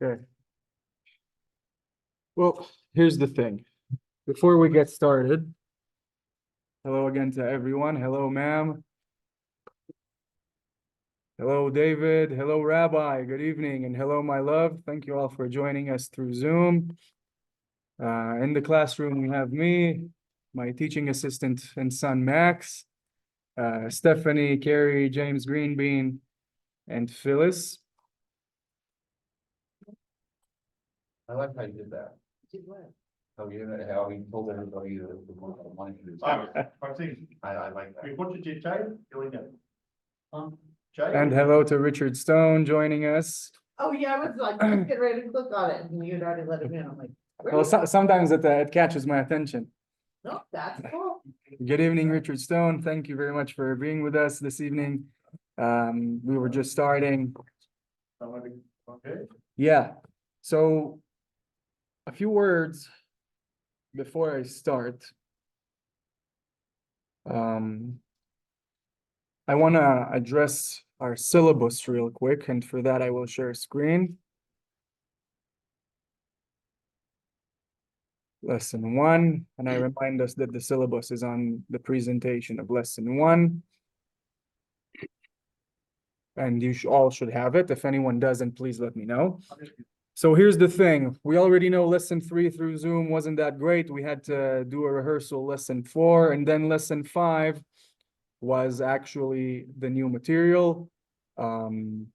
Okay. Well, here's the thing. Before we get started, hello again to everyone. Hello, ma'am. Hello, David. Hello, Rabbi. Good evening. And hello, my love. Thank you all for joining us through Zoom. In the classroom, we have me, my teaching assistant and son, Max, Stephanie, Carrie, James Greenbean, and Phyllis. I like how you did that. How he told everybody the money to do. I like that. What did you say? Doing it. And hello to Richard Stone joining us. Oh, yeah, I was like, just get ready to click on it, and you'd already let him in, I'm like. where Well, is it? sometimes it catches my attention. No, that's cool. Good evening, Richard Stone. Thank you very much for being with us this evening. We were just starting. Okay. Yeah, so a few words before I start. I want to address our syllabus real quick, and for that I will share a screen. Lesson 1, and I remind us that the syllabus is on the presentation of lesson 1. And you all should have it. If anyone doesn't, please let me know. So here's the thing. We already know lesson 3 through Zoom wasn't that great. We had to do a rehearsal lesson 4, and then lesson 5 was actually the new material. And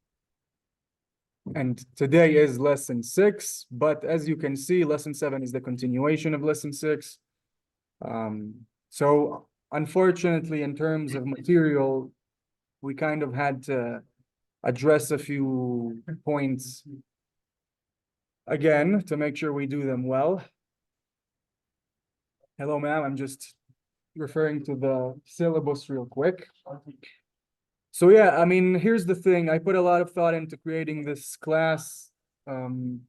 today is lesson 6, but as you can see, lesson 7 is the continuation of lesson 6. So unfortunately, in terms of material, we kind of had to address a few points again to make sure we do them well. Hello, ma'am. I'm just referring to the syllabus real quick. So yeah, I mean, here's the thing. I put a lot of thought into creating this class. You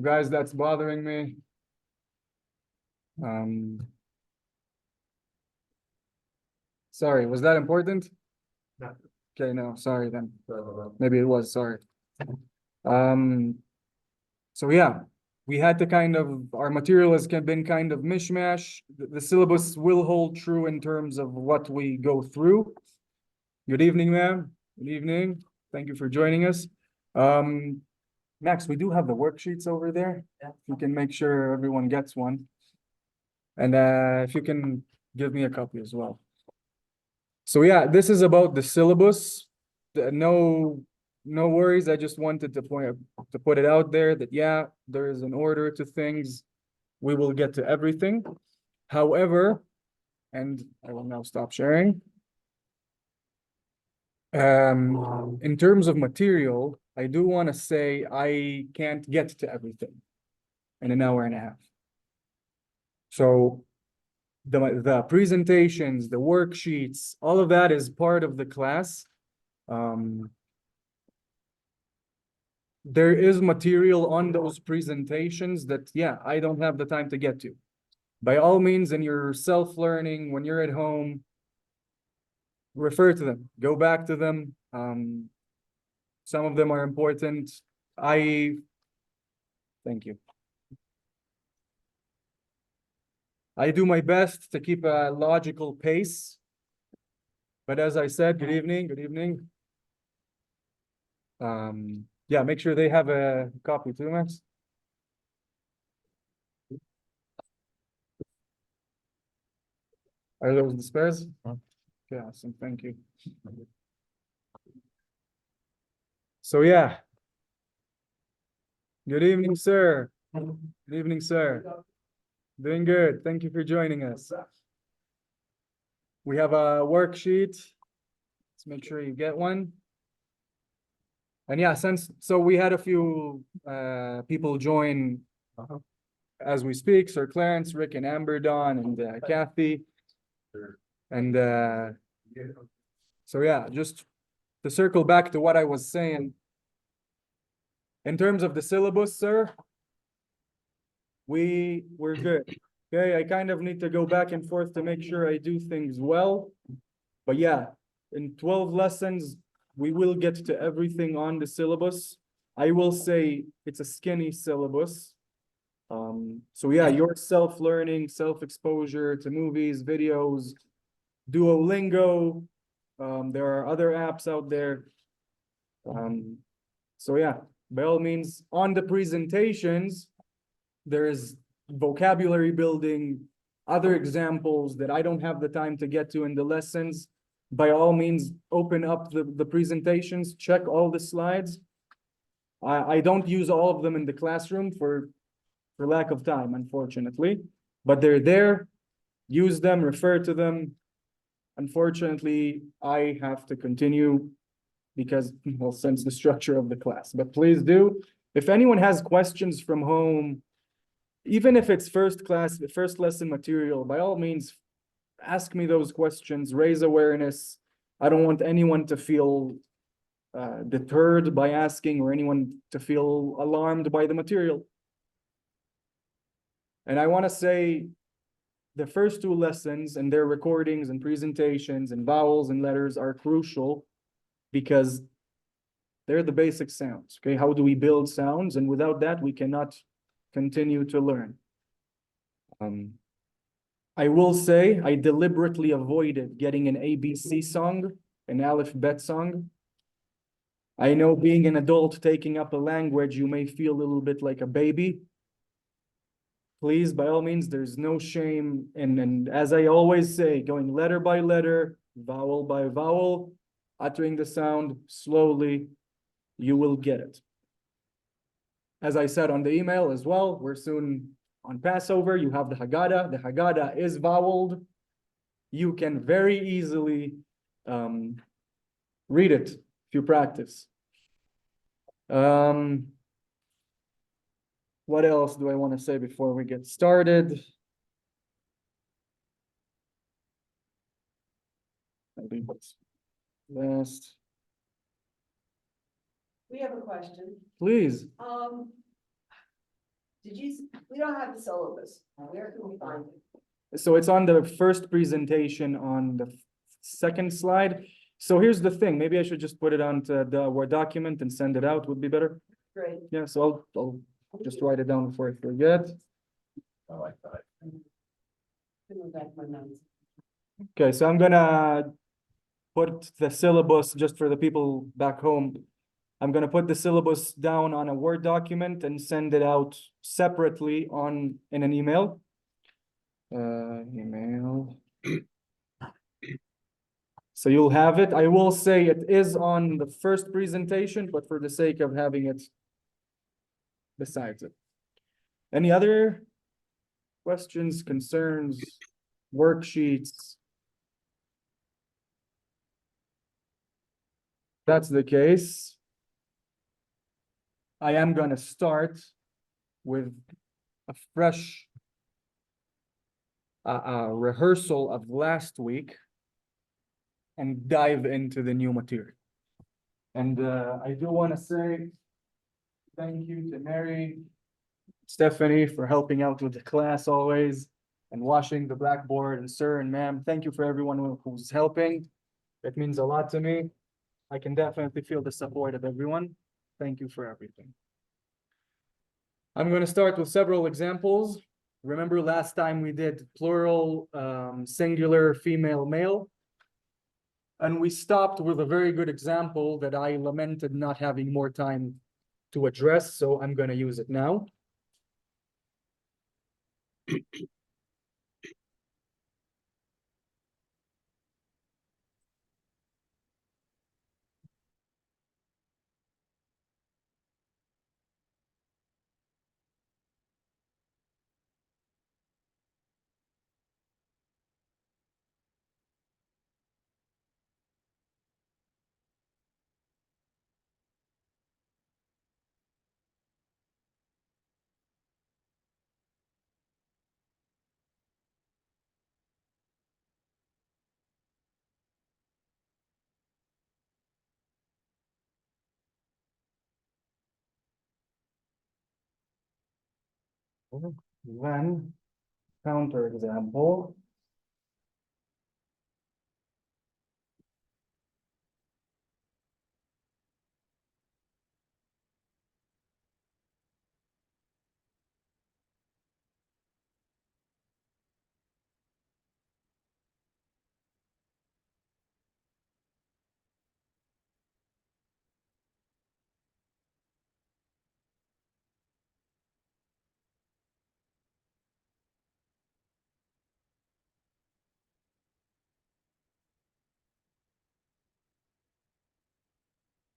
guys, that's bothering me. Sorry, was that important? No. Okay, no, sorry then. Maybe it was, sorry. So yeah, we had to our material has been kind of mishmash. The syllabus will hold true in terms of what we go through. Good evening, ma'am. Good evening. Thank you for joining us. Max, we do have the worksheets over there. Yeah. You can make sure everyone gets one. And if you can give me a copy as well. So yeah, this is about the syllabus. No worries. I just wanted to put it out there that yeah, there is an order to things. We will get to everything. However, and I will now stop sharing. In terms of material, I do want to say I can't get to everything in an hour and a half. So the presentations, the worksheets, all of that is part of the class. There is material on those presentations that, yeah, I don't have the time to get to. By all means, in your self-learning, when you're at home, refer to them, go back to them. Some of them are important. Thank you. I do my best to keep a logical pace. But as I said, good evening, good evening. Yeah, make sure they have a copy too, Max. Are those the spares? Okay, awesome, thank you. So yeah. Good evening, sir. Good evening, sir. Doing good. Thank you for joining us. We have a worksheet. Let's make sure you get one. And yeah, so we had a few people join as we speak. Sir Clarence, Rick, and Amber, Dawn, and Kathy. And so yeah, just to circle back to what I was saying. In terms of the syllabus, sir, we're good. Okay, I kind of need to go back and forth to make sure I do things well. But yeah, in 12 lessons, we will get to everything on the syllabus. I will say it's a skinny syllabus. So yeah, your self-learning, self-exposure to movies, videos, Duolingo. There are other apps out there. So yeah, by all means, on the presentations, there is vocabulary building, other examples that I don't have the time to get to in the lessons. By all means, open up the presentations, check all the slides. I don't use all of them in the classroom for lack of time, unfortunately, but they're there. Use them, refer to them. Unfortunately, I have to continue because, well, since the structure of the class, but please do. If anyone has questions from home, even if it's first lesson material, by all means, ask me those questions, raise awareness. I don't want anyone to feel deterred by asking or anyone to feel alarmed by the material. And I want to say the first two lessons and their recordings and presentations and vowels and letters are crucial because they're the basic sounds. Okay, how do we build sounds? And without that, we cannot continue to learn. I will say I deliberately avoided getting an ABC song, an Aleph Bet song. I know being an adult taking up a language, you may feel a little bit like a baby. Please, by all means, there's no shame. And as I always say, going letter by letter, vowel by vowel, uttering the sound slowly, you will get it. As I said on the email as well, we're soon on Passover. You have the Haggadah. The Haggadah is voweled. You can very easily read it if you practice. What else do I want to say before we get started? I think that's last. We have a question. Please. We don't have the syllabus. Where can we find it? So it's on the first presentation on the second slide. So here's the thing. Maybe I should just put it onto the Word document and send it out would be better. Great. Yeah, so I'll just write it down before I forget. I like that. Put back my notes. Okay, so I'm gonna put the syllabus just for the people back home. I'm gonna put the syllabus down on a Word document and send it out separately in an email. Email. So you'll have it. I will say it is on the first presentation, but for the sake of having it besides it. Any other questions, concerns, worksheets? If that's the case, I am gonna start with a fresh rehearsal of last week and dive into the new material. And I do want to say thank you to Mary, Stephanie for helping out with the class always and washing the blackboard, and sir and ma'am, thank you for everyone who's helping. It means a lot to me. I can definitely feel the support of everyone. Thank you for everything. I'm going to start with several examples. Remember last time we did plural, singular, female, male. And we stopped with a very good example that I lamented not having more time to address, so I'm going to use it now. Then, counter example.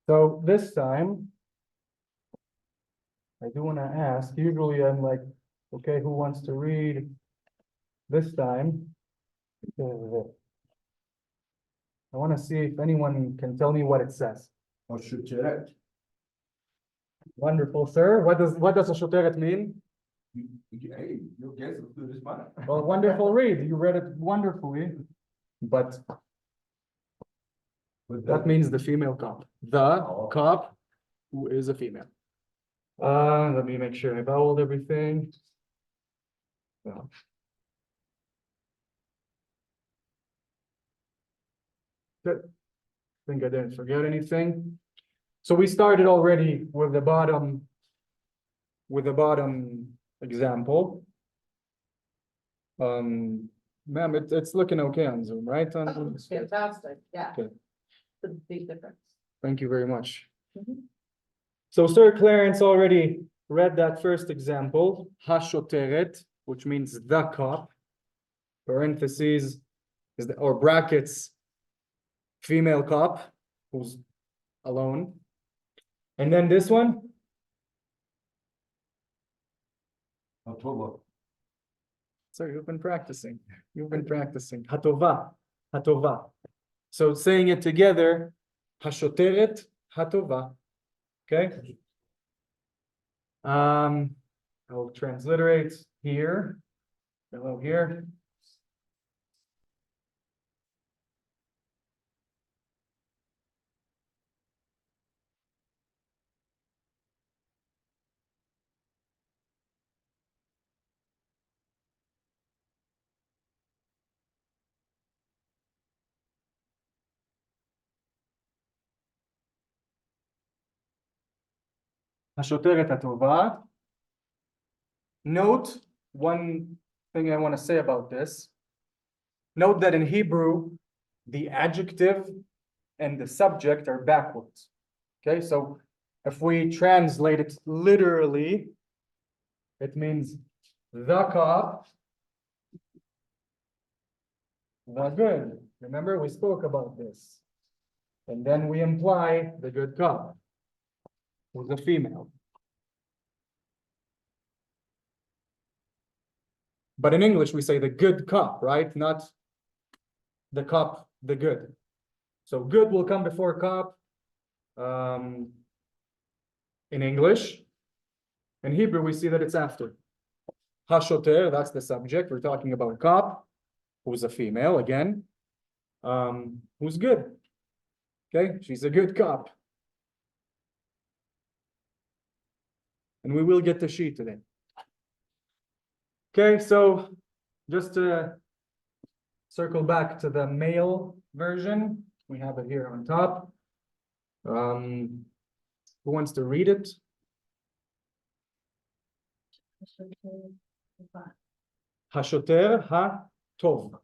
So this time, I do want to ask, usually I'm like, okay, who wants to read? This time, I want to see if anyone can tell me what it says. השוטרת. Wonderful, sir. What does a shoteret mean? Hey, your guess is good as mine. Well, wonderful read. You read it wonderfully. But that means the female cop. The cop who is a female. Let me make sure I voweled everything. No. Good. Think I didn't forget anything. So we started already with the bottom example. Ma'am, it's looking okay on Zoom, right? Fantastic, yeah. Good. The big difference. Thank you very much. Mhm. So Sir Clarence already read that first example, hashoteret, which means the cop. Parentheses is or brackets, female cop who's alone. And then this one, October. sir, you've been practicing. You've been practicing. Hatova, hatova. So saying it together, hashoteret, hatova. Okay. I'll transliterate here. Hello here. Hashoteret hatova. Note one thing I want to say about this. Note that in Hebrew, the adjective and the subject are backwards. Okay, so if we translate it literally, it means the cop was good. Remember, we spoke about this. And then we imply the good cop was a female. But in English, we say the good cop, right? Not the cop, the good. So good will come before cop in English. In Hebrew, we see that it's after. Hashoter, that's the subject. We're talking about cop, who's a female again, who's good. Okay, she's a good cop. And we will get to she today. Okay, so just to circle back to the male version, we have it here on top. Who wants to read it? Hashoter ha-tov.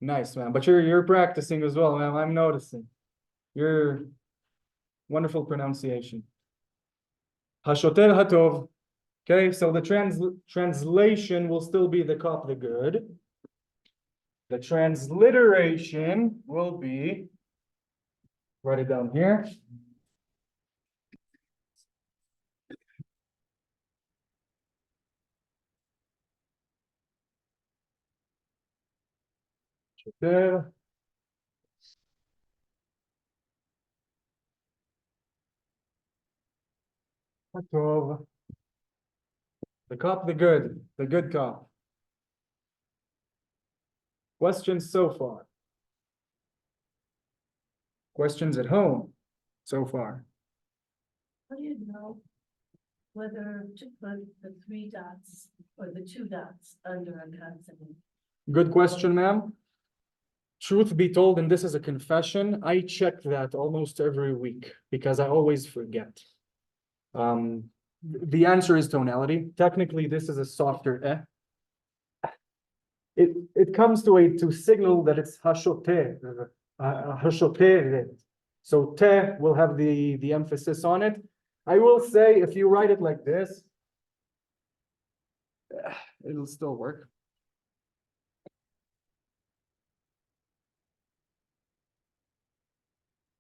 Nice, man. But you're practicing as well, man. I'm noticing. Your wonderful pronunciation. Hashoter hatov. Okay, so the translation will still be the cop, the good. The transliteration will be, write it down here. Hashoter hatov. The cop, the good cop. Questions so far? Questions at home so far? How do you know whether to put the 3 dots or the 2 dots under a consonant. Good question, ma'am. Truth be told, and this is a confession, I check that almost every week because I always forget. The answer is tonality. Technically, this is a softer eh. It comes to signal that it's hashote, hashote. So te will have the emphasis on it. I will say if you write it like this, it'll still work.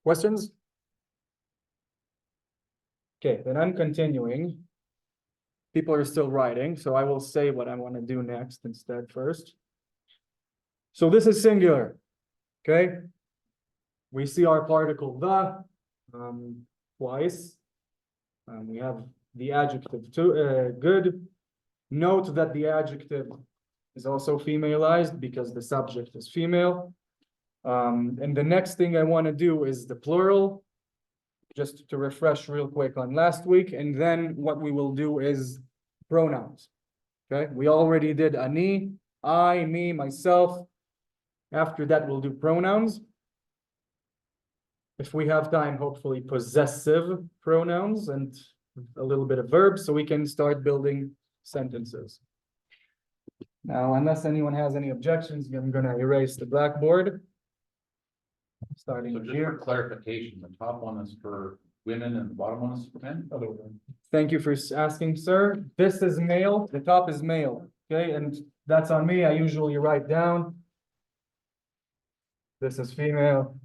Questions? Okay, then I'm continuing. People are still writing, so I will say what I want to do next instead first. So this is singular, okay? We see our particle the twice. We have the adjective too, good. Note that the adjective is also femalized because the subject is female. And the next thing I want to do is the plural, just to refresh real quick on last week. And then what we will do is pronouns. Okay, we already did ani, I, me, myself. After that, we'll do pronouns. If we have time, hopefully possessive pronouns and a little bit of verbs so we can start building sentences. Now, unless anyone has any objections, I'm going to erase the blackboard. Starting So just for here. clarification, the top one is for women and the bottom one is for men? Thank you for asking, sir. This is male, the top is male, okay? And that's on me. I usually write down. This is female.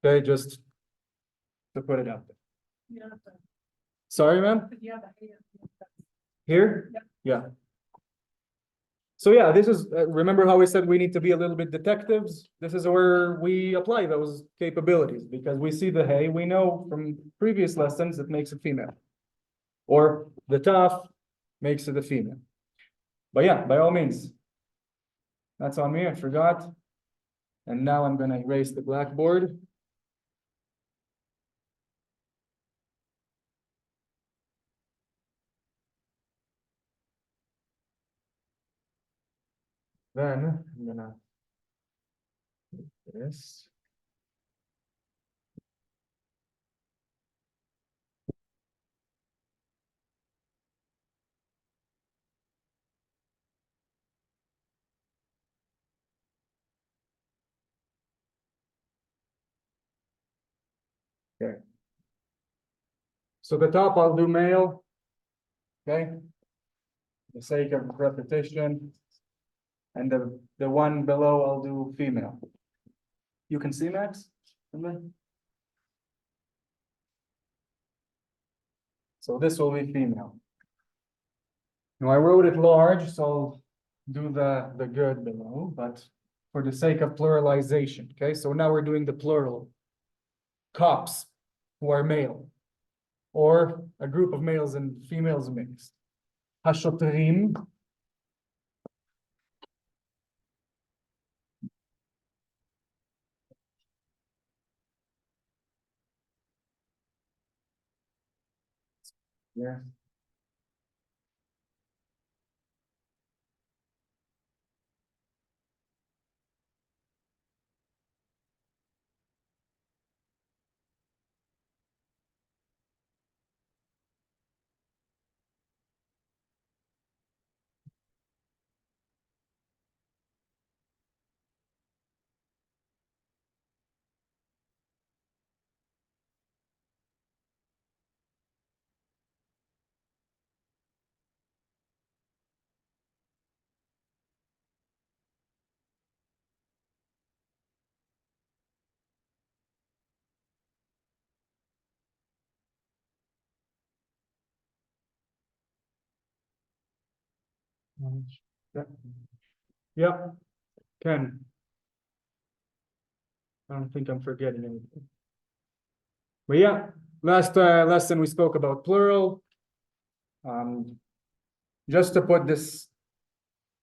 Okay, just to put it out there. Yeah, Sorry, ma'am? but yeah, but yeah. Here? Yeah. So yeah, this is, remember how we said we need to be a little bit detectives? This is where we apply those capabilities because we see the hey, we know from previous lessons it makes it female. Or the tough makes it a female. But yeah, by all means. That's on me, I forgot. And now I'm gonna erase the blackboard. Then I'm gonna do this. Okay. So the top I'll do male. Okay. For the sake of repetition. And the one below I'll do female. You can see Max? So this will be female. Now I wrote it large, so I'll do the good below, but for the sake of pluralization, okay? So now we're doing the plural. Cops who are male, or a group of males and females mixed. Hashotrim. Yeah. Yeah. Yeah. Ken. I don't think I'm forgetting anything. But yeah, last lesson we spoke about plural. Just to put this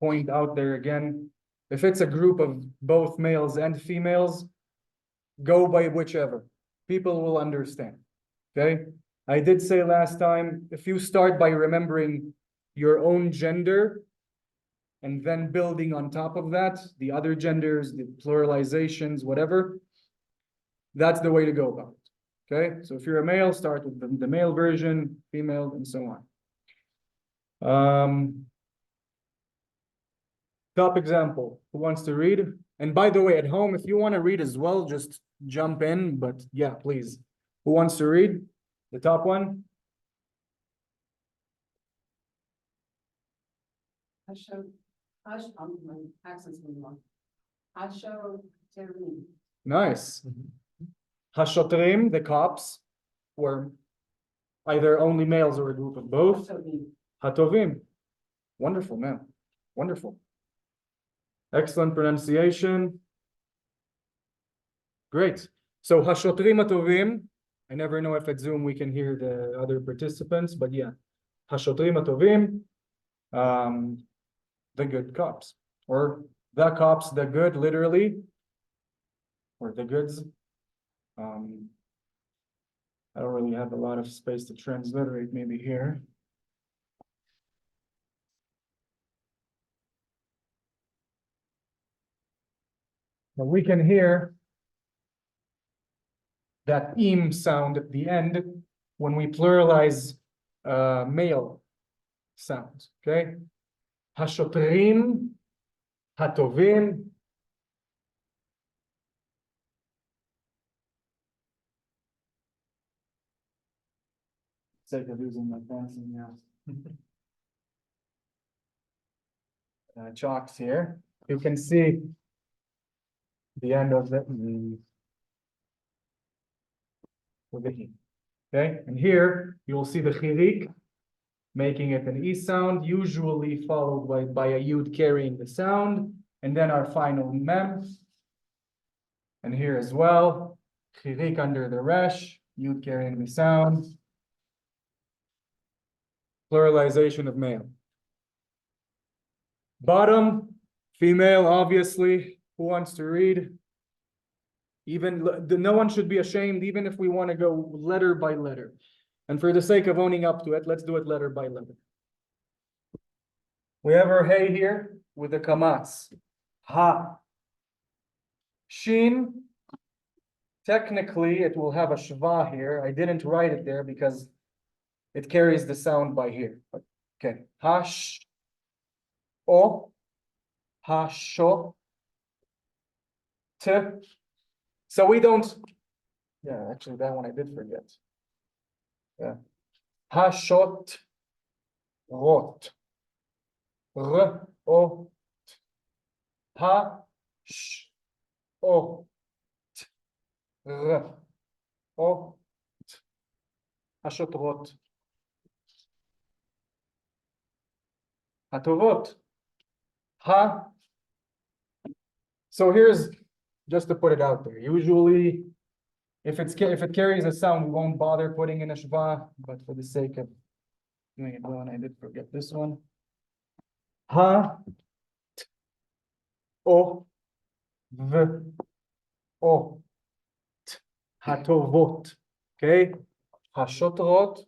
point out there again, if it's a group of both males and females, go by whichever. People will understand. Okay? I did say last time, if you start by remembering your own gender and then building on top of that, the other genders, the pluralizations, whatever, that's the way to go about it. Okay, so if you're a male, start with the male version, female, and so on. Top example, who wants to read? And by the way, at home, if you want to read as well, just jump in, but yeah, please. Who wants to read? The top one? My accent's really wrong. Asho Terim. Nice. Hashotrim, the cops, were either only males or a group of both. Hatovim. Wonderful, man. Wonderful. Excellent pronunciation. Great. So Hashotrim Hatovim. I never know if at Zoom we can hear the other participants, but yeah. Hashotrim Hatovim. The good cops. Or the cops, the good, literally. Or the goods. I don't really have a lot of space to transliterate maybe here. But we can hear that im sound at the end when we pluralize male sounds, okay? Hashotrim, hatovim. Sake of using my fancy now. Chalks here. You can see the end of the with the e. Okay, and here you will see the chirik, making it an e sound, usually followed by a yud carrying the sound, and then our final mem. And here as well, chirik under the resh, yud carrying the sound. Pluralization of male. Bottom, female, obviously. Who wants to read? Even no one should be ashamed, even if we want to go letter by letter. And for the sake of owning up to it, let's do it letter by letter. We have our hey here with the kamatz. Ha. Shin. Technically, it will have a shva here. I didn't write it there because it carries the sound by here. Okay. Hash. O. Hasho. T. So we don't. Yeah, actually, that one I did forget. Yeah. Hashot. Rot. R. O. Ha. Sh. O. T. R. O. T. Hashotrot. Hatovot. Ha. So here's just to put it out there. Usually, if it carries a sound, we won't bother putting in a shva, but for the sake of doing it well, and I did forget this one. Ha. T. O. V. O. T. Hatovot. Okay. Hashotrot.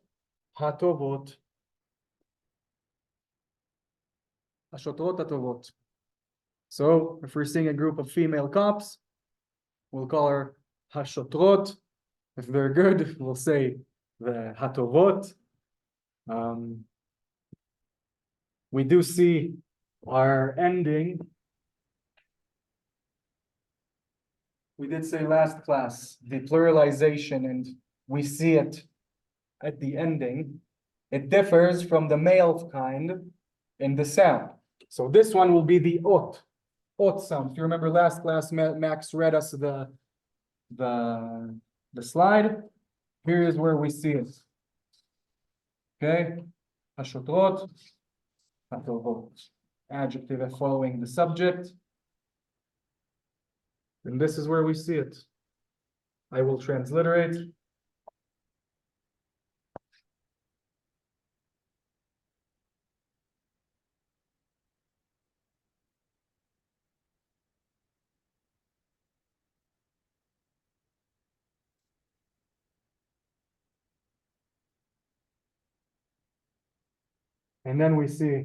Hatovot. Hashotrot hatovot. So if we're seeing a group of female cops, we'll call her hashotrot. If they're good, we'll say the hatovot. We do see our ending. We did say last class, the pluralization, and we see it at the ending. It differs from the male kind in the sound. So this one will be the ot sound. If you remember last class, Max read us the slide. Here is where we see it. Okay, hashotrot, hatovot. Adjective following the subject. And this is where we see it. I will transliterate. And then we see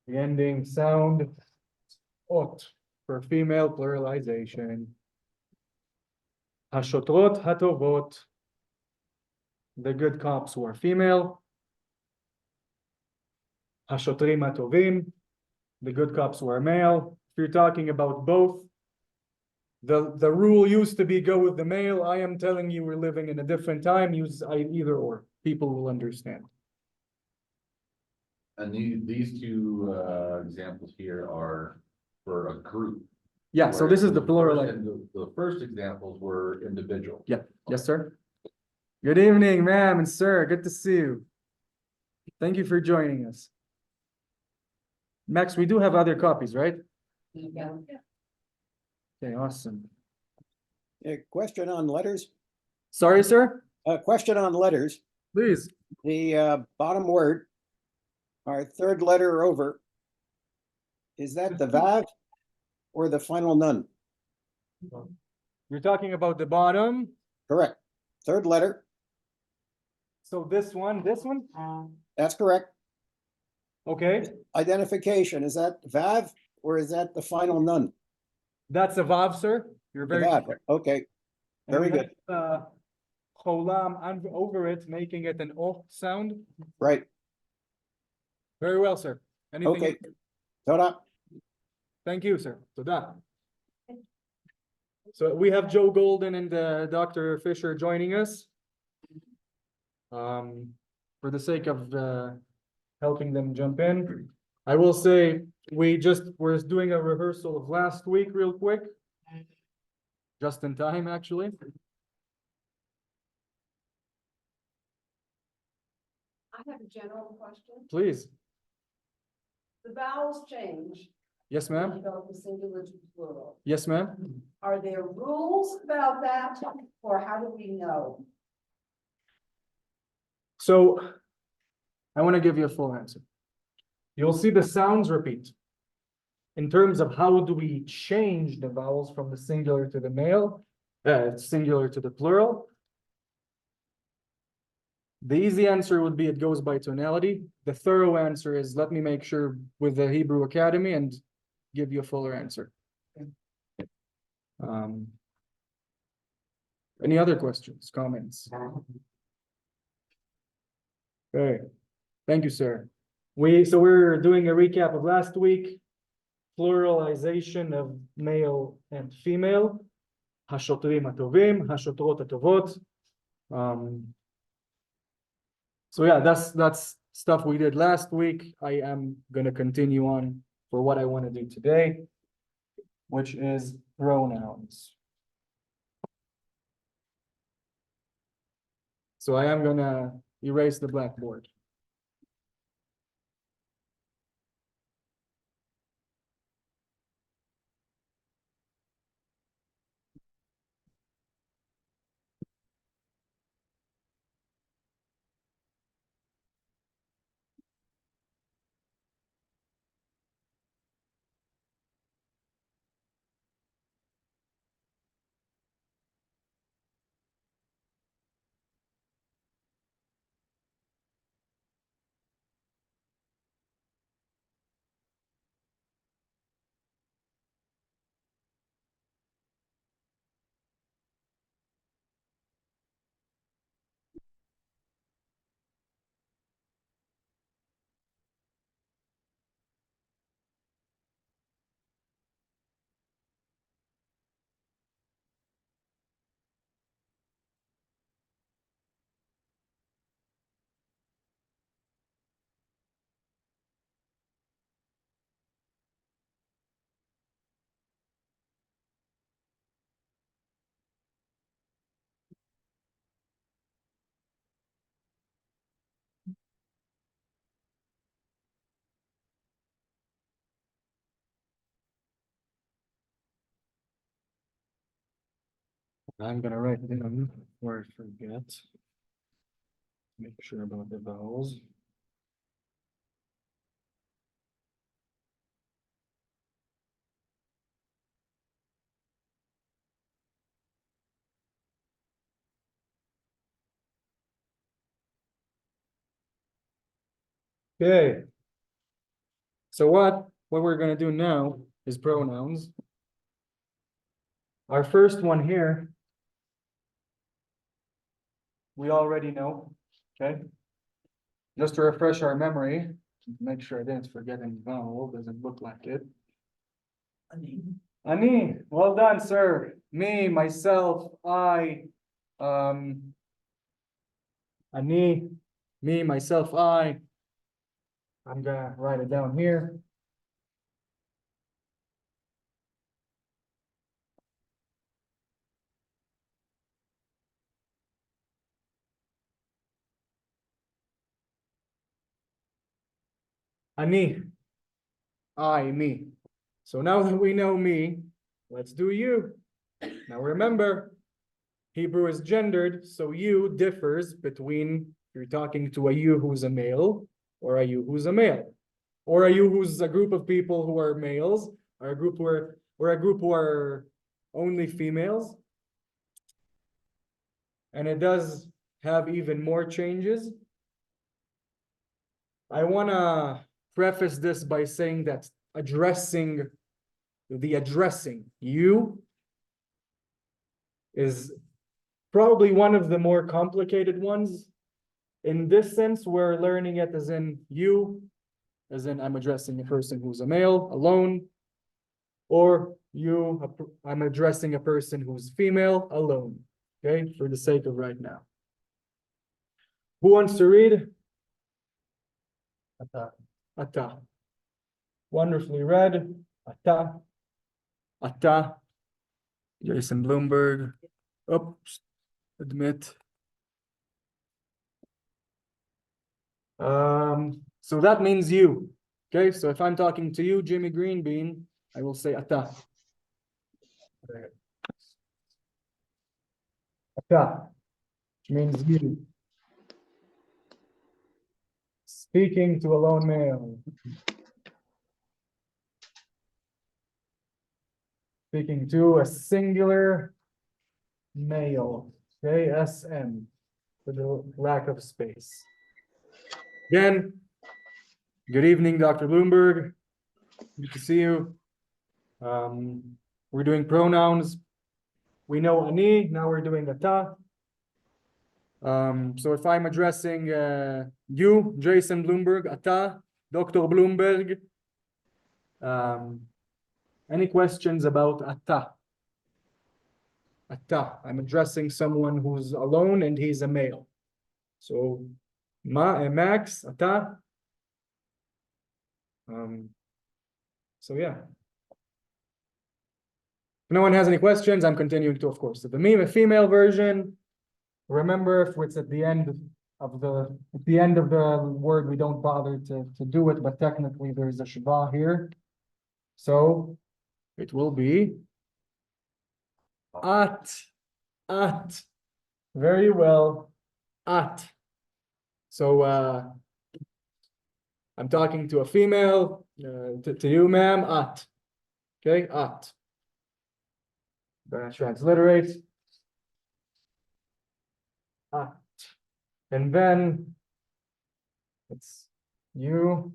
the ending sound ot for female pluralization. Hashotrot hatovot. The good cops were female. Hashotrim hatovim. The good cops were male. If you're talking about both, the rule used to be go with the male. I am telling you we're living in a different time. Use either or. People will understand. And these two examples here are for a group. Yeah, so this is the plural. The first examples were individual. Yeah, yes, sir. Good evening, ma'am and sir. Good to see you. Thank you for joining us. Max, we do have other copies, right? Yeah. Okay, awesome. A question on letters, Sorry, sir? a question on letters, Please. the bottom word, our third letter over. Is that the Vav or the final nun? You're talking about the bottom. Correct. Third letter, So this one. that's correct. Okay, Identification, is that Vav or is that the final nun? that's a vav, sir. You're The very. Vav, okay, And we very good. have, cholam and over it, making it an o sound. Right, Very well, sir. Anything? okay. Toda. Thank you, sir. Toda. So we have Joe Golden and Dr. Fisher joining us. For the sake of helping them jump in, I will say we're doing a rehearsal of last week real quick. Just in time, actually. I have a general question. Please. The vowels change. Yes, when ma'am. you go from singular to plural. Yes, ma'am. Are there rules about that, or how do we know? So I want to give you a full answer. You'll see the sounds repeat. In terms of how do we change the vowels from the singular to the male, singular to the plural. The easy answer would be it goes by tonality. The thorough answer is let me make sure with the Hebrew Academy and give you a fuller answer. Any other questions, comments? Okay, thank you, sir. So we're doing a recap of last week. Pluralization of male and female. Hashotrim hatovim, hashotrot hatovot. So yeah, that's stuff we did last week. I am gonna continue on for what I want to do today, which is pronouns. So I am gonna erase the blackboard. I'm gonna write down where I forget. Make sure about the vowels. Okay. So what we're gonna do now is pronouns. Our first one here. We already know, okay? Just to refresh our memory, make sure I didn't forget any vowel, doesn't look like it. Ani, well done, sir. Me, myself, I, Ani, me, myself, I. I'm gonna write it down here. Ani, I, me. So now that we know me, let's do you. Now remember, Hebrew is gendered, so you differs between if you're talking to a you who's a male or a you who's a male, or a you who's a group of people who are males, or a group who are only females. And it does have even more changes. I wanna preface this by saying that addressing you is probably one of the more complicated ones. In this sense, we're learning it as in you, as in I'm addressing a person who's a male alone, or you, I'm addressing a person who's female alone, okay, for the sake of right now. Who wants to read? Ata. Ata. Wonderfully read. Ata. Ata. Jason Bloomberg. Oops. Admit. So that means you. Okay, so if I'm talking to you, Jimmy Greenbean, I will say Ata. Ata, which means you. Speaking to a lone male. Speaking to a singular male. Okay, SM, for the lack of space. Again, good evening, Dr. Bloomberg. Good to see you. We're doing pronouns. We know ani, now we're doing ata. So if I'm addressing you, Jason Bloomberg, ata, Dr. Bloomberg, any questions about ata? Ata, I'm addressing someone who's alone and he's a male. So Max, ata. So yeah. If no one has any questions, I'm continuing to, of course. So the female version, remember if it's at the end of the word, we don't bother to do it, but technically there's a shva here. So it will be at. Very well, at. So I'm talking to a female, to you, ma'am, at. Okay, at. Gonna transliterate. At. And then it's you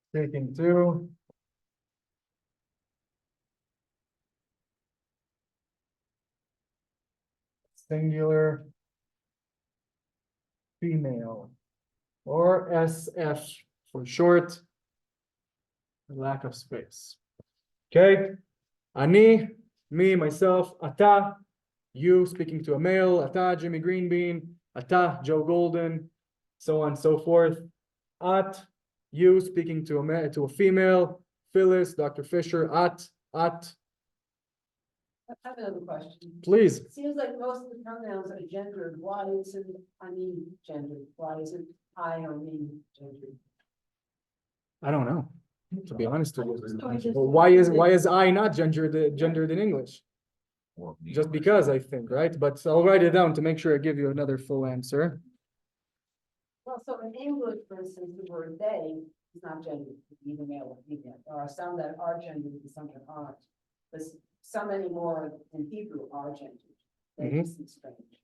speaking to singular female, or SF for short, lack of space. Okay, ani, me, myself, ata, you speaking to a male, ata, Jimmy Greenbean, ata, Joe Golden, so on and so forth. At, you speaking to a female, Phyllis, Dr. Fisher, at. I have another question. Please. It seems like most of the pronouns are gendered. Why isn't ani gendered? Why isn't I or me gendered? I don't know, to be honest with you. Why is I not gendered in English? Just because, I think, right? But I'll write it down to make sure I give you another full answer. Well, so in English, for instance, the word they is not gendered, either male or female. There are some that are gendered and some that aren't. But so many more in Hebrew are gendered. They just seem strange.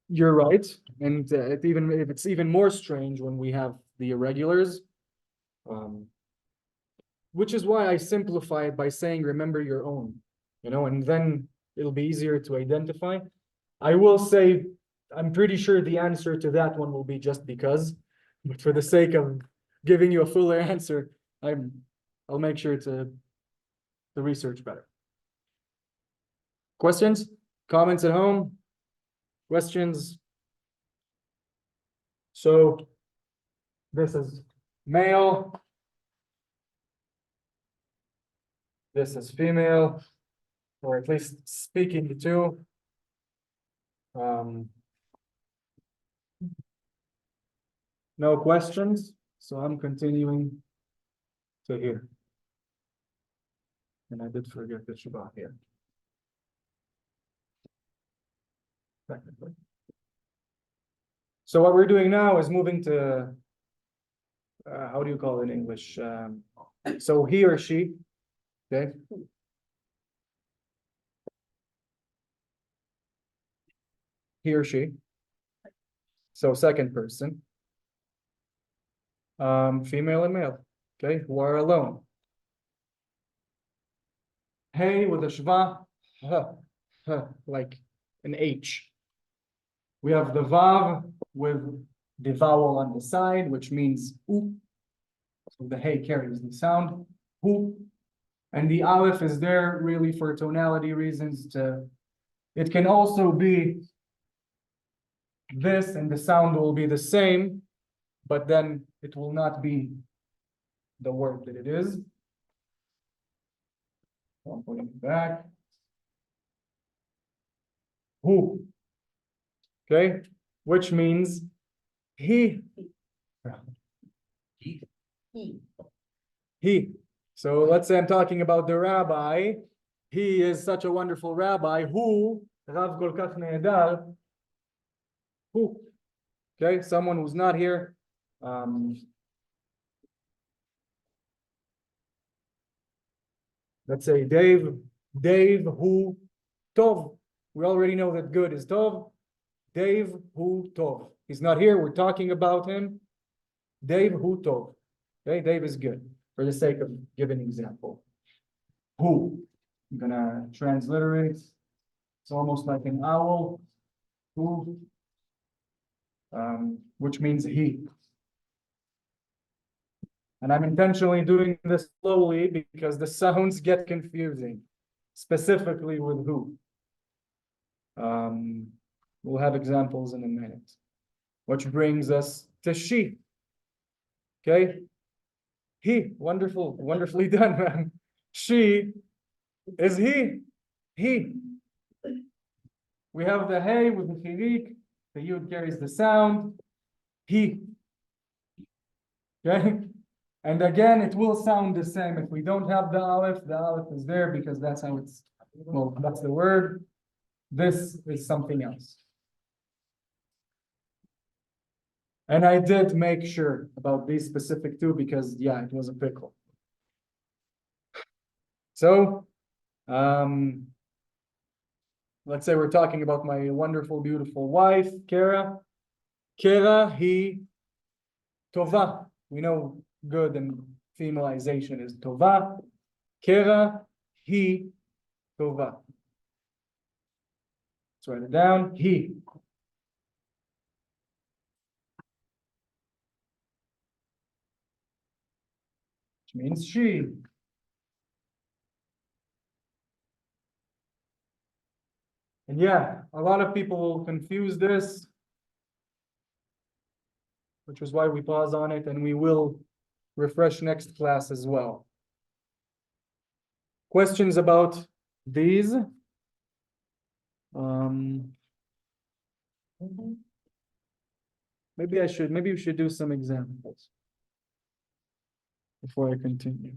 you're right, and it's even more strange when we have the irregulars. Which is why I simplify it by saying, remember your own, and then it'll be easier to identify. I will say, I'm pretty sure the answer to that one will be just because, but for the sake of giving you a fuller answer, I'll make sure to research better. Questions, comments at home? Questions? So this is male. This is female, or at least speaking to. No questions, so I'm continuing to here. And I did forget the Shabbat here. Technically. So what we're doing now is moving to, how do you call it in English? So he or she, okay? He or she. So second person. Female and male, okay, who are alone. Hey with a shva, like an H. We have the vav with the vowel on the side, which means u. So the hey carries the sound hu, and the aleph is there really for tonality reasons. It can also be this, and the sound will be the same, but then it will not be the word that it is. So I'm putting it back. Who? Okay, which means he. He. So let's say I'm talking about the rabbi. He is such a wonderful rabbi. Who? Rav kol kach nehedar. Who? Okay, someone who's not here. Let's say Dave. Dave who tov. We already know that good is tov. Dave hu tov. He's not here. We're talking about him. Dave hu tov. Okay, Dave is good. For the sake of giving an example. Who? I'm gonna transliterate. It's almost like an owl. Who? Which means he. And I'm intentionally doing this slowly because the sounds get confusing, specifically with who. We'll have examples in a minute. Which brings us to she. Okay? He, wonderfully done, man. She is he. He. We have the hey with the chirik. The yud carries the sound. He. Okay? And again, it will sound the same. If we don't have the aleph is there because that's how it's, well, that's the word. This is something else. And I did make sure about these specific two because, yeah, it was a pickle. So, let's say we're talking about my wonderful, beautiful wife, Kara. Kara, he, tova. We know good and feminization is tova. Kara, he, tova. Let's write it down. He. Which means she. And yeah, a lot of people confuse this, which is why we pause on it, and we will refresh next class as well. Questions about these? Maybe we should do some examples before I continue.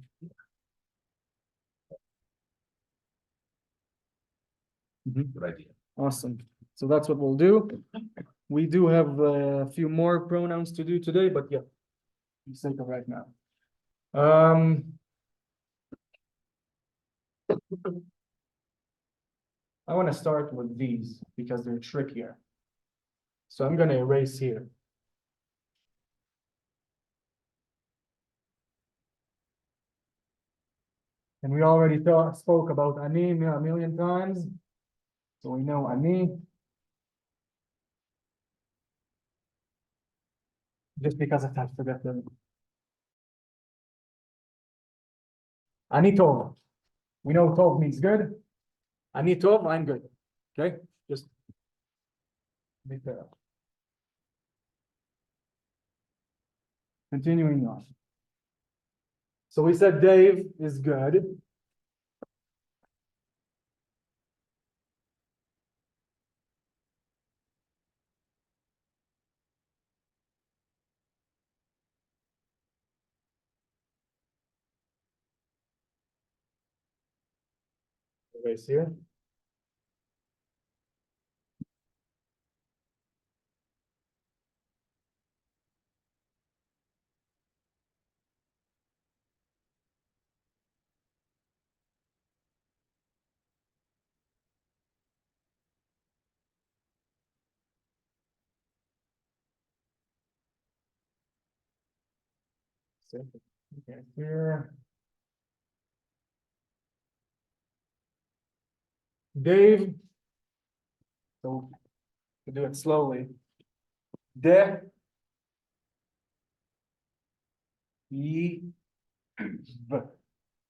Good idea. Awesome. So that's what we'll do. We do have a few more pronouns to do today, but yeah, for the sake of right now. I want to start with these because they're trickier. So I'm gonna erase here. And we already spoke about ani a million times. So we know ani. Just because I forgot the. Ani tov. We know tov means good. Ani tov, I'm good. Okay, just make that up. Continuing on. So we said Dave is good. Erase here. Okay, here. Dave. So to do it slowly. De. Ye.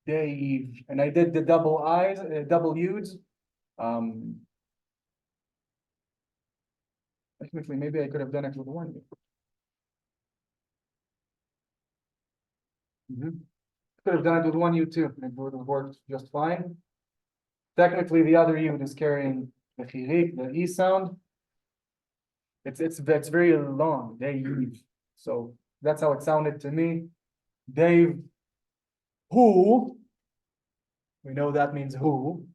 Dave. And I did the double I's, double U's. Technically, maybe I could have done it with one U. Could have done it with one U too, and it would have worked just fine. Technically, the other U is carrying the chirik, the E sound. It's very long, Dave. So that's how it sounded to me. Dave, who? We know that means who.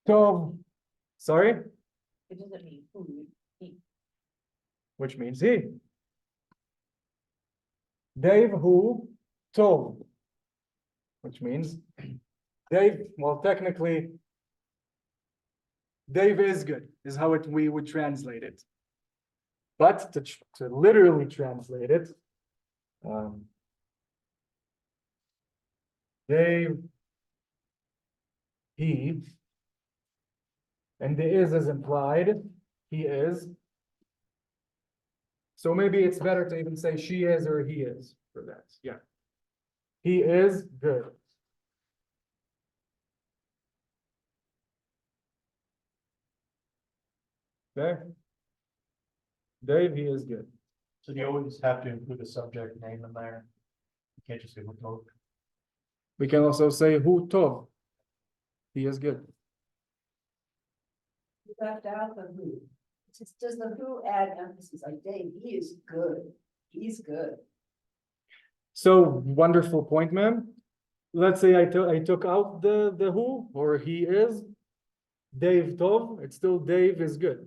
Tov, sorry, It doesn't mean food. which means he. Dave, who? Tov, which means Dave. Well, technically, Dave is good, is how we would translate it. But to literally translate it, Dave, he, and the is implied, he is. So maybe it's better to even say she is or he is for that, yeah. He is good. Okay? Dave, he is good. So you always have to include a subject name in there. You can't just say what mode. We can also say hu tov. He is good. You left out the who. Does the who add emphasis, like Dave, he is good, he's good. So wonderful point, ma'am. Let's say I took out the who or he is. Dave tov, it's still Dave is good.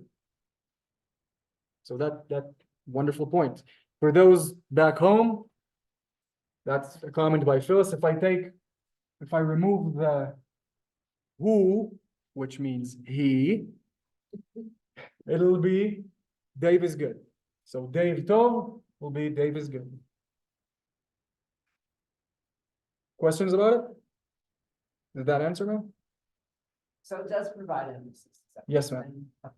So that wonderful point. For those back home, that's a comment by Phyllis. If I remove the who, which means he, it'll be Dave is good. So Dave tov will be Dave is good. Questions about it? Did that answer, ma'am? So it does provide emphasis. Is that Yes, what you're ma'am. saying?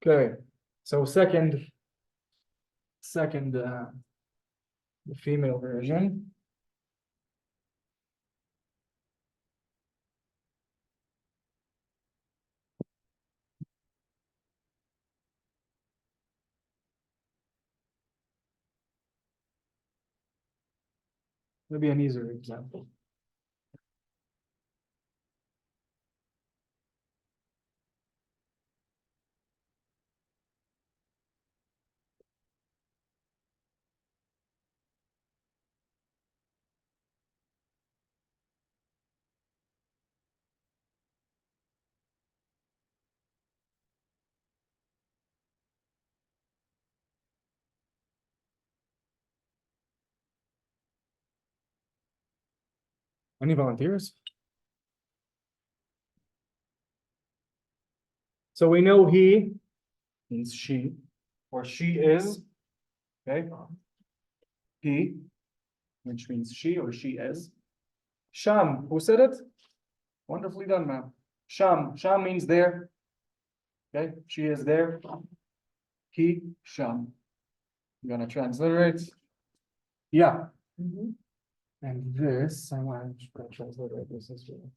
Okay, so second, the female version. Maybe an easier example. Any volunteers? So we know he means she, or she is, okay? He, which means she or she is. Sham, who said it? Wonderfully done, ma'am. Sham means there. Okay, she is there. He, Sham. I'm gonna transliterate. Yeah. And this, I want to transliterate this as well.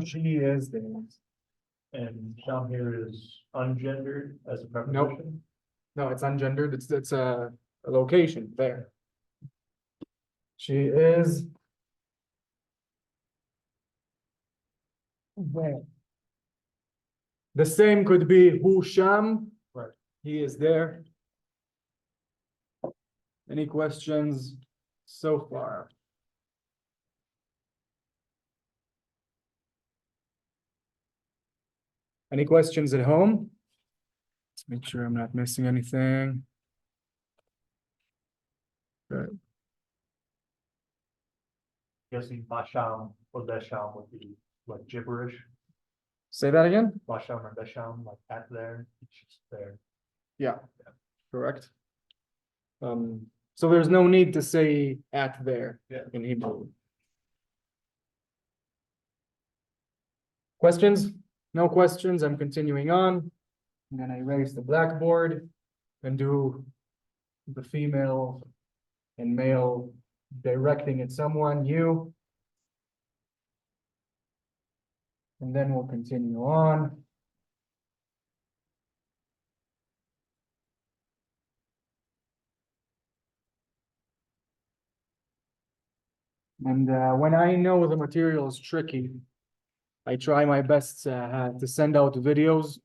She is there. And down here is ungendered as a preposition. No, it's ungendered. It's a location there. She is. Where? The same could be who Sham. Right. He is there. Any questions so far? Any questions at home? Let's make sure I'm not missing anything. Good. Guessing Masham or Besham would be like gibberish. Say that again? Masham or Besham, like at there, it's just there. Yeah, correct. So there's no need to say at there Yeah. in Hebrew. Questions? No questions. I'm continuing on. I'm gonna erase the blackboard and do the female and male directing at someone, you. And then we'll continue on. And when I know the material is tricky, I try my best to send out videos.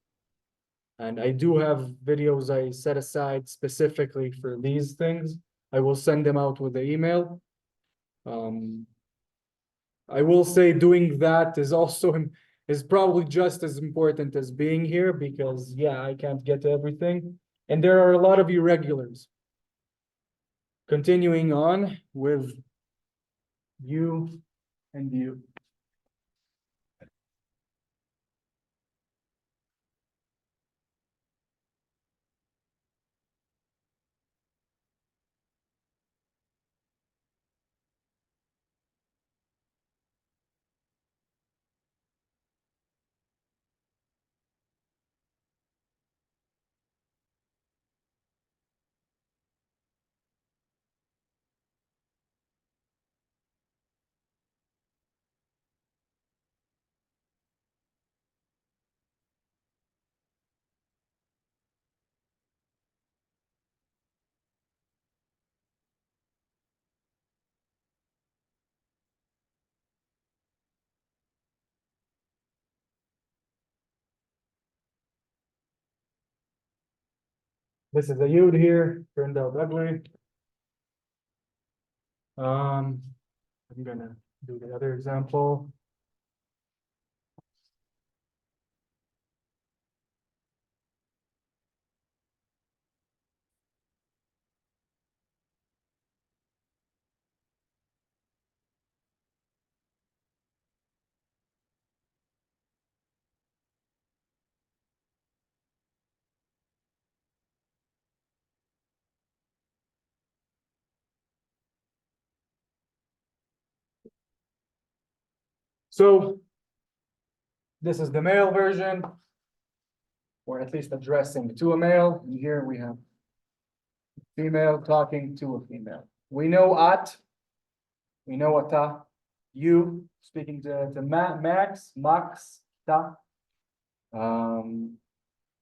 And I do have videos I set aside specifically for these things. I will send them out with the email. I will say doing that is also is probably just as important as being here because yeah, I can't get to everything. And there are a lot of irregulars. Continuing on with you and you. This is a yud here, turned out ugly. I'm gonna do the other example. So this is the male version, or at least addressing to a male. And here we have female talking to a female. We know at, we know ata, you speaking to Max, ta.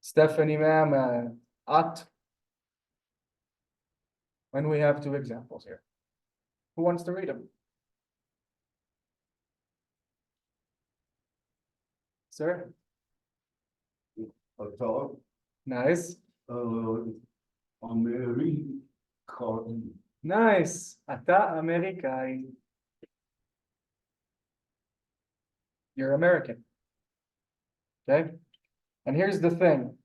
Stephanie, ma'am, at. And we have two examples here. Who wants to read them? Sir? אתה, Nice. אמריקאי. Nice. אתה אמריקאי. You're American. Okay? And here's the thing.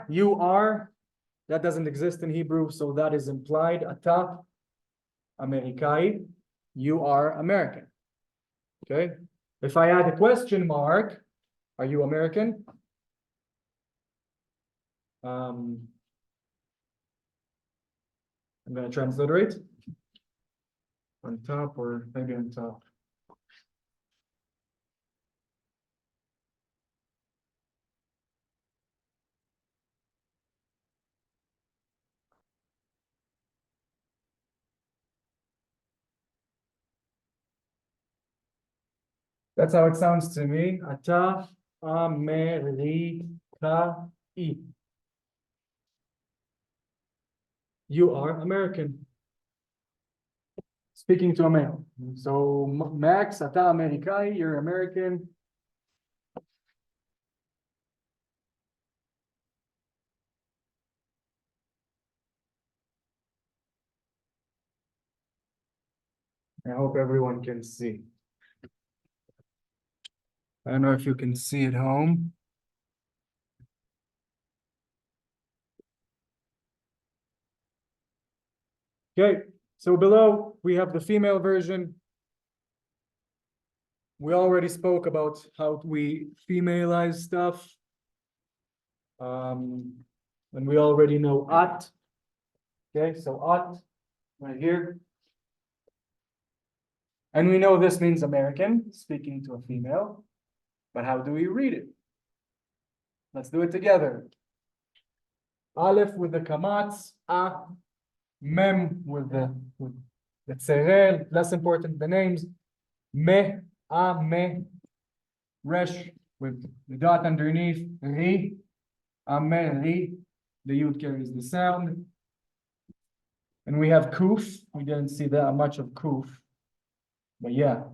You are, that doesn't exist in Hebrew, so that is implied. Ata Amerikai, you are American. Okay? If I add a question mark, are you American? I'm going to transliterate on top or maybe on top. That's how it sounds to me. Ata Amerikai. You are American. Speaking to a male. So Max, Ata Amerikai, you're American. I hope everyone can see. I don't know if you can see at home. Okay, so below we have the female version. We already spoke about how we femalize stuff. And we already know at. Okay, so at right here. And we know this means American, speaking to a female. But how do we read it? Let's do it together. Aleph with the kamats, a, mem with the tzerel, less important the names, me, a, me, resh with the dot underneath, ri, amen, ri, the yud carries the sound. And we have kuf, we didn't see that much of kuf, but yeah,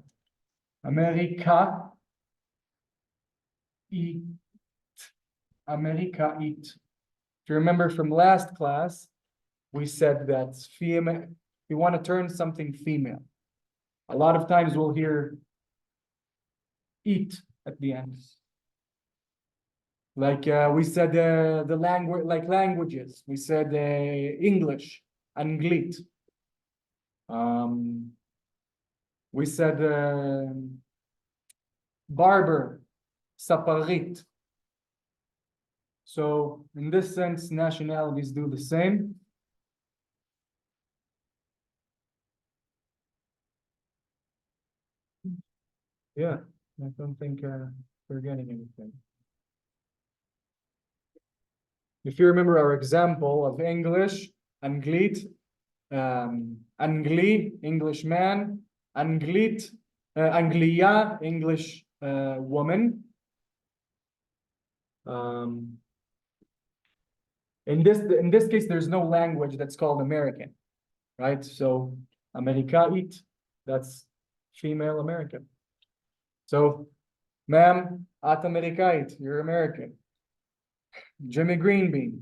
America, it, America, it. If you remember from last class, we said that female, we want to turn something female. A lot of times we'll hear eat at the end. Like we said the language, like languages. We said English, Anglit. We said barber, saparit. So in this sense, nationalities do the same. Yeah, I don't think we're getting anything. If you remember our example of English, Anglit, Angli, Englishman, Anglit, Anglia, English woman. In this case, there's no language that's called American, right? So Amerikait, that's female American. So, ma'am, at Amerikait, you're American. Jimmy Greenbean,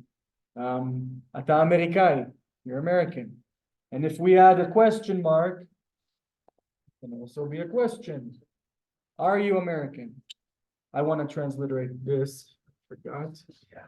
ata Amerikai, you're American. And if we add a question mark, it can also be a question. Are you American? I want to transliterate this. Forgot. Yeah.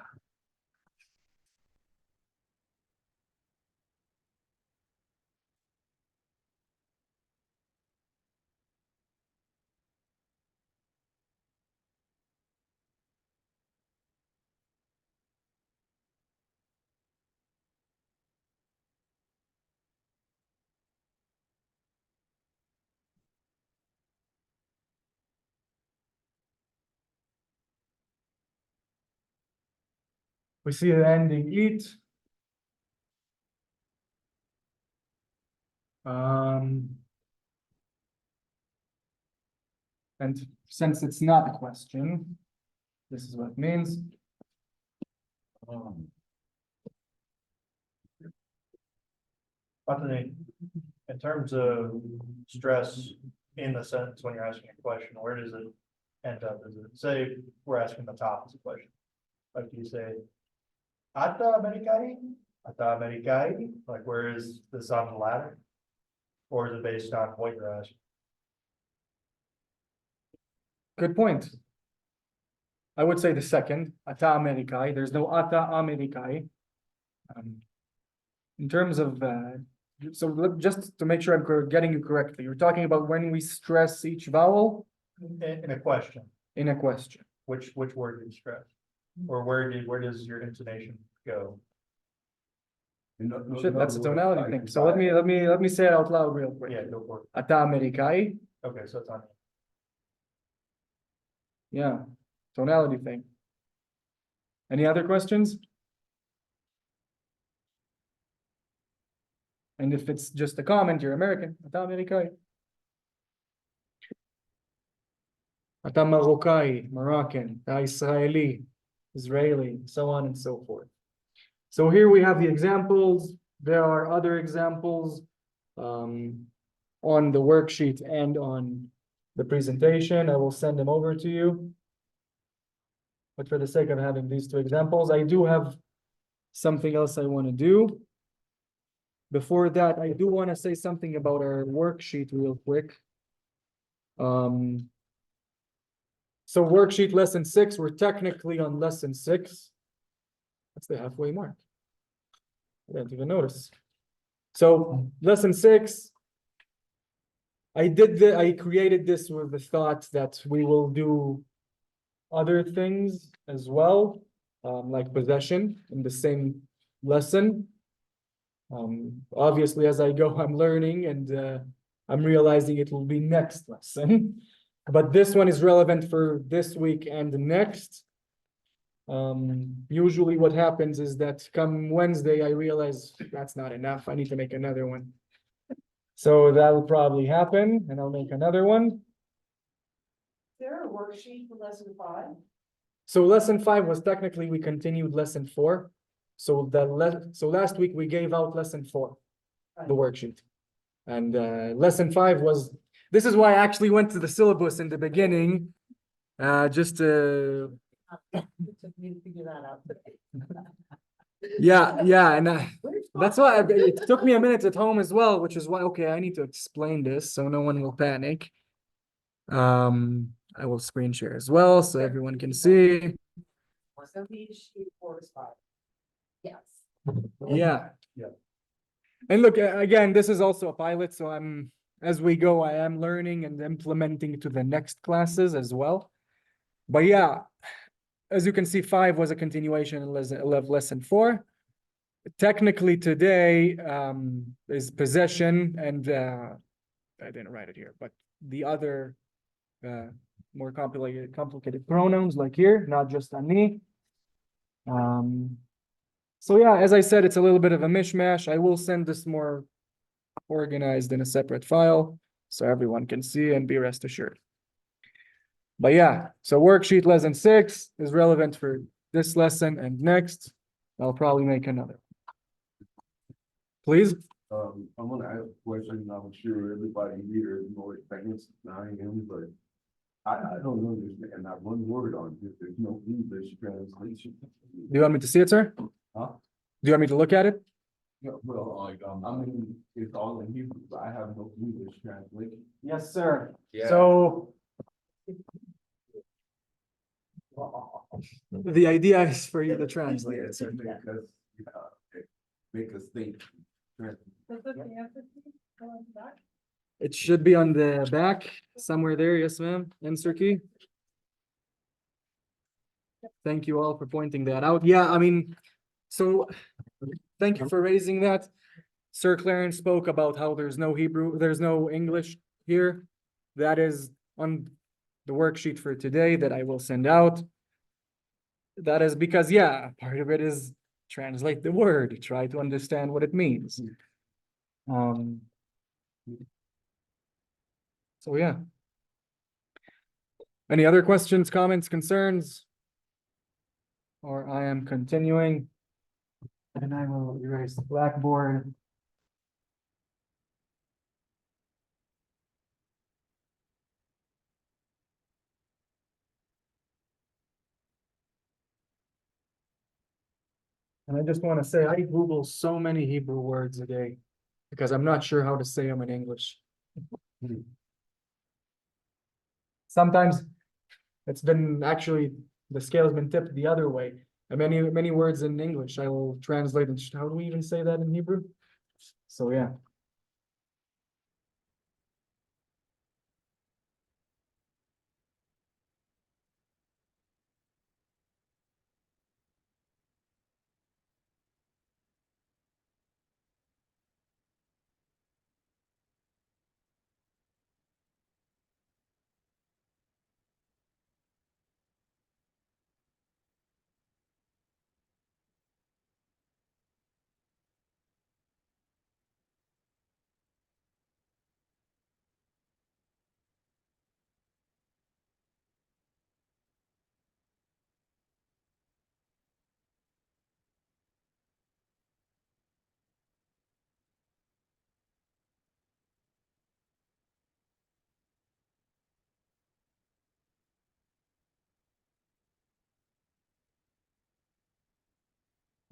We see the ending eat. And since it's not a question, this is what it means. Matani, in terms of stress in the sentence when you're asking a question, where does it end up? Is it, say, we're asking the top as a question. Like, do you say, Ata Americai? Ata Americai? Like, where is this on the ladder? Or is it based on what you're asking? Good point. I would say the second, Ata Americai. There's no Ata Americai. In terms of, just to make sure I'm getting you correctly, you're talking about when we stress each vowel In a question, in a question. which word do you stress? Or where does your intonation go? Shit, that's a tonality thing. So let me say it out loud real quick. Yeah, go for it. Ata Americai. Okay, so it's on. Yeah, tonality thing. Any other questions? And if it's just a comment, you're American. Ata Americai. Ata Marocai, Moroccan. Ata Israeli, Israeli, so on and so forth. So here we have the examples. There are other examples on the worksheet and on the presentation. I will send them over to you. But for the sake of having these two examples, I do have something else I want to do. Before that, I do want to say something about our worksheet real quick. So worksheet lesson 6, we're technically on lesson 6. That's the halfway mark. I didn't even notice. So lesson 6, I created this with the thought that we will do other things as well, like possession in the same lesson. Obviously, as I go, I'm learning and I'm realizing it will be next lesson. But this one is relevant for this week and the next. Usually what happens is that come Wednesday, I realize that's not enough. I need to make another one. So that'll probably happen and I'll make another one. Is there a worksheet for lesson 5? So lesson 5 was technically, we continued lesson 4. So so last week we gave out lesson 4, the worksheet. And lesson 5 was, this is why I actually went to the syllabus in the beginning, just to It took me to figure that out today. yeah, and that's why it took me a minute at home as well, which is why, okay, I need to explain this so no one will panic. I will screen share as well so everyone can see. So each sheet 4 is 5. Yes. Yeah. Yeah. And look, again, this is also a pilot, so as we go, I am learning and implementing to the next classes as well. But yeah, as you can see, 5 was a continuation of lesson 4. Technically today is possession and I didn't write it here, but the other more complicated pronouns like here, not just ani. So yeah, as I said, it's a little bit of a mishmash. I will send this more organized in a separate file so everyone can see and be rest assured. But yeah, so worksheet lesson 6 is relevant for this lesson and next. I'll probably make another. Please. I'm gonna ask a question. I'm sure everybody here is more advanced than I am, but I don't understand not one word on this. There's no English translation. Do you want me to see it, sir? Huh? Do you want me to look at it? Yeah, well, like, I mean, it's all in Hebrew, but I have no English translation. Yes, sir. Yeah. So the idea is for you to translate it, sir. Make us think. It should be on the back, somewhere there. Yes, ma'am. Insert key. Thank you all for pointing that out. Yeah, I mean, so thank you for raising that. Sir Clarence spoke about how there's no Hebrew, there's no English here. That is on the worksheet for today that I will send out. That is because, yeah, part of it is translate the word, try to understand what it means. So yeah. Any other questions, comments, concerns? Or I am continuing. And I will erase the blackboard. And I just want to say, I Google so many Hebrew words a day because I'm not sure how to say them in English. Sometimes it's been actually, the scale's been tipped the other way. And many words in English, I will translate and how do we even say that in Hebrew? So yeah.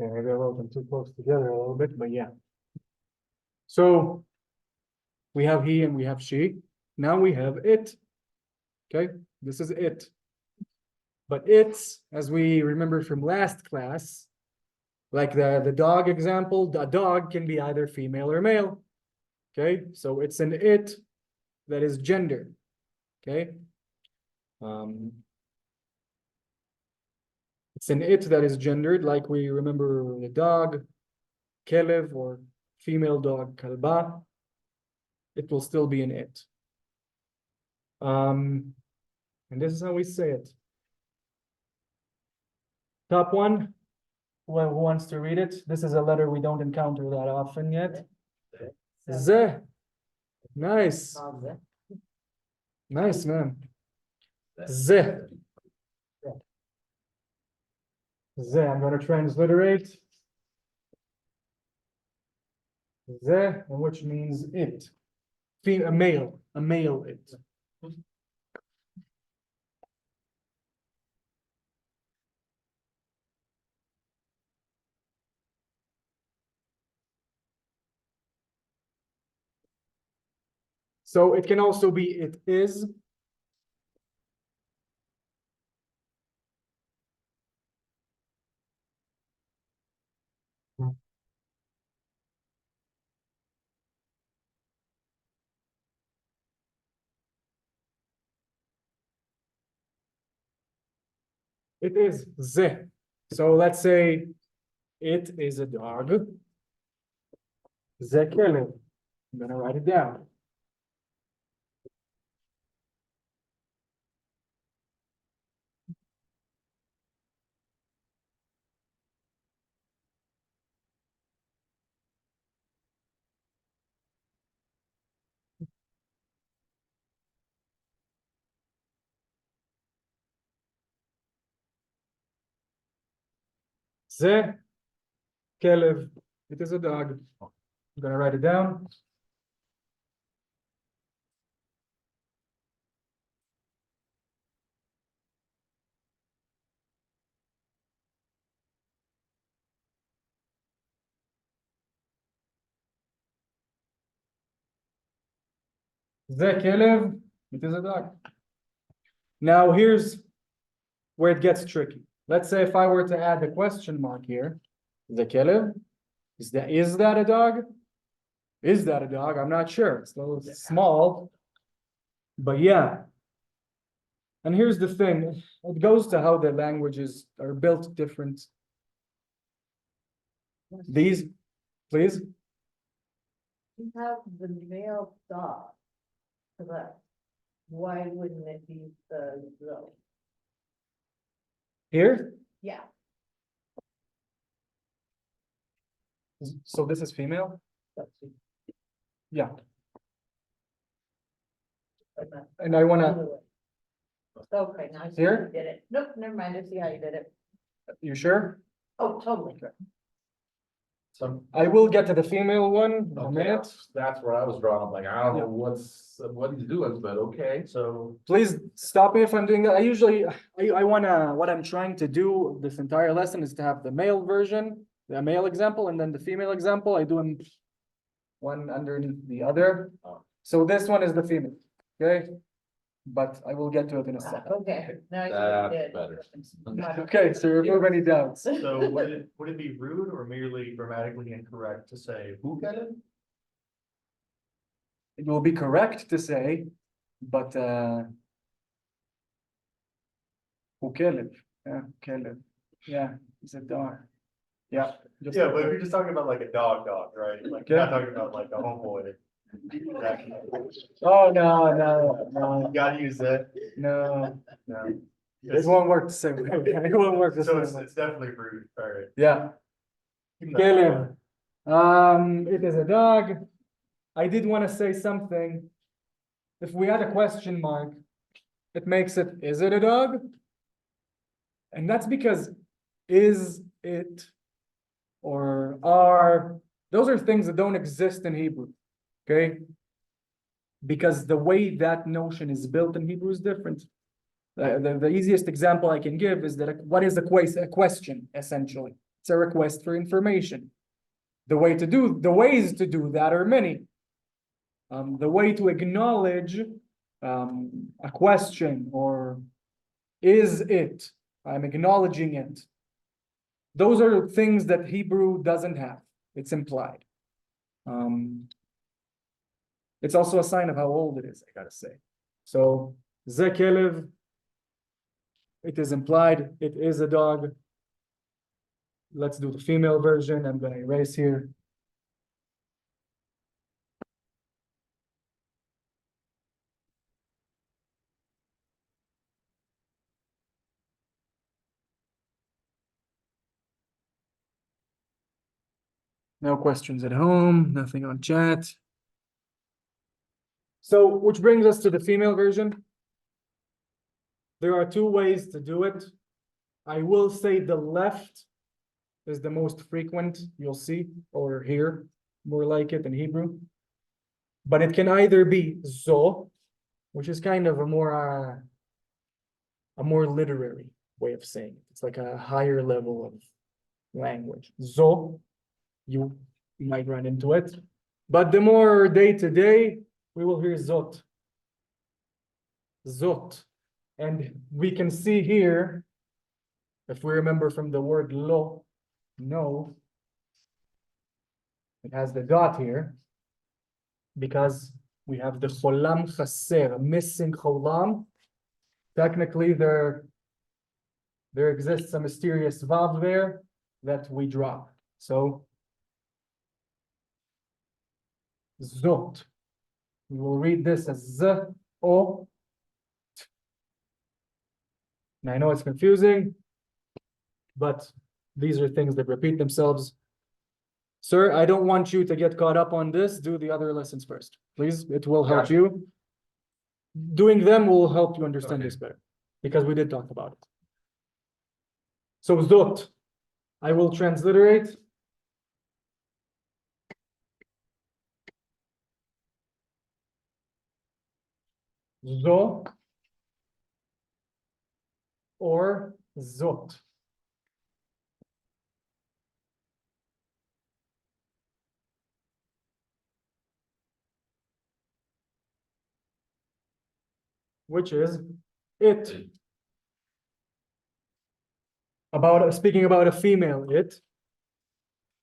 Yeah, maybe I wrote them too close together a little bit, but yeah. So we have he and we have she. Now we have it. Okay, this is it. But it's, as we remember from last class, like the dog example, the dog can be either female or male. Okay, so it's an it that is gender. Okay. It's an it that is gendered, like we remember the dog, kelev, or female dog, kalba. It will still be an it. And this is how we say it. Top one, who wants to read it? This is a letter we don't encounter that often yet. Ze. Nice. Nice, man. Ze. Ze, I'm going to transliterate. Ze, which means it. A male it. So it can also be it is. It is ze. So let's say it is a dog. Ze kelev. I'm gonna write it down. Ze kelev. It is a dog. I'm gonna write it down. Ze kelev. It is a dog. Now here's where it gets tricky. Let's say if I were to add the question mark here, the kelev, is that a dog? Is that a dog? I'm not sure. It's a little small, but yeah. And here's the thing, it goes to how the languages are built different. These, please. You have the male dog. Correct. Why wouldn't it be the girl? Here, Yeah. so this is female? Yeah, and I wanna, Okay, now I see how Here? you did it. Nope, never mind, I see how you did it. you sure? Oh, totally. So I will get to the female one in a Okay, minute. that's where I was drawn, I'm like, I don't Yeah. know what he's doing, but okay. so Please stop me if I'm doing that. I usually, I wanna, what I'm trying to do this entire lesson is to have the male version the male example and then the female example, I do them one underneath the other. So this one is the female, okay? But I will get to it in a second. Okay, now you That's did. better. Okay, so remove any doubts. So would it be rude or merely grammatically incorrect to say who get it? It will be correct to say, but وكلب, yeah, كلب, yeah, it's a dog. Yeah. just Yeah, like but if that. you're just talking about like a dog, right? Like you're not talking about like a homeboy. Oh, no, You gotta use that. no, No. it won't work the same way, it won't work the So same way. it's definitely rude, all right. Yeah, Keep that in كلب, mind. it is a dog. I did want to say something. If we had a question mark, it makes it, is it a dog? And that's because is it or are, those are things that don't exist in Hebrew, okay? Because the way that notion is built in Hebrew is different. The easiest example I can give is that what is a question, essentially? It's a request for information. The ways to do that are many. The way to acknowledge a question or is it, I'm acknowledging it. Those are things that Hebrew doesn't have. It's implied. It's also a sign of how old it is, I gotta say. So, ze kelev, it is implied, it is a dog. Let's do the female version. I'm gonna erase here. No questions at home, nothing on chat. So, which brings us to the female version. There are two ways to do it. I will say the left is the most frequent, you'll see, or hear more like it in Hebrew. But it can either be zo, which is kind of a more literary way of saying it. It's like a higher level of language. Zo, you might run into it. But the more day to day, we will hear zot. Zot. And we can see here, if we remember from the word lo, no, it has the dot here, because we have the cholam chaser, missing cholam. Technically, there exists a mysterious vav there that we drop. So, zot. We will read this as z, o. And I know it's confusing, but these are things that repeat themselves. Sir, I don't want you to get caught up on this. Do the other lessons first, please. It will help you. Doing them will help you understand this better, because we did talk about it. So zot, I will transliterate. Zo or zot. Which is it. Speaking about a female, it.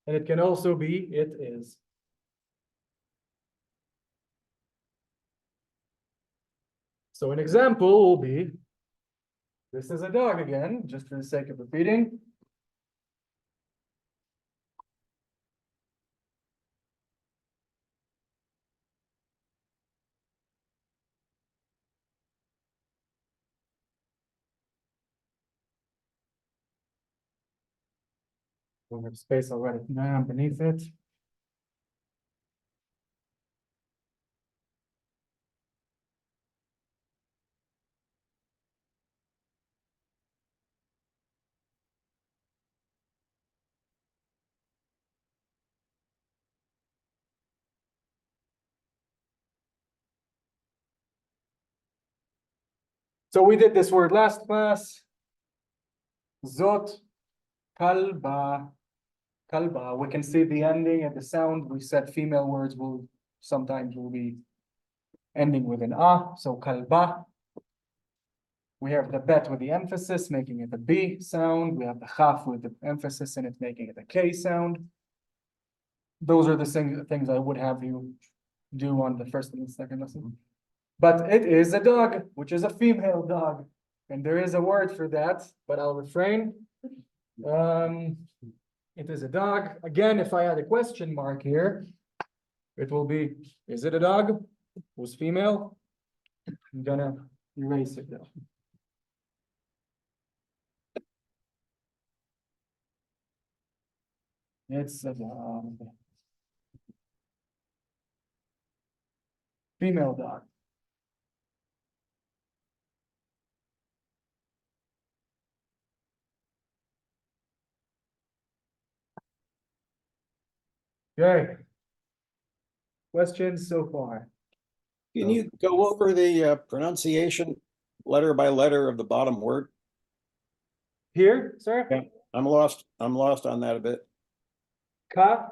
And it can also be it is. So an example will be, this is a dog again, just for the sake of repeating. We have space already now beneath it. So we did this word last class. Zot, kalba, kalba, we can see the ending and the sound. We said female words will sometimes will be ending with an ah, so kalba. We have the bet with the emphasis, making it a B sound. We have the chaf with the emphasis in it, making it a K sound. Those are the things I would have you do on the first and the second lesson. But it is a dog, which is a female dog. And there is a word for that, but I'll refrain. It is a dog. Again, if I had a question mark here, it will be, is it a dog? Who's female? I'm gonna erase it though. It's a dog. Female dog. Okay. Questions so far? Can you go over the pronunciation letter by letter of the bottom word? Here, sir? Yeah. I'm lost on that a bit. Ka,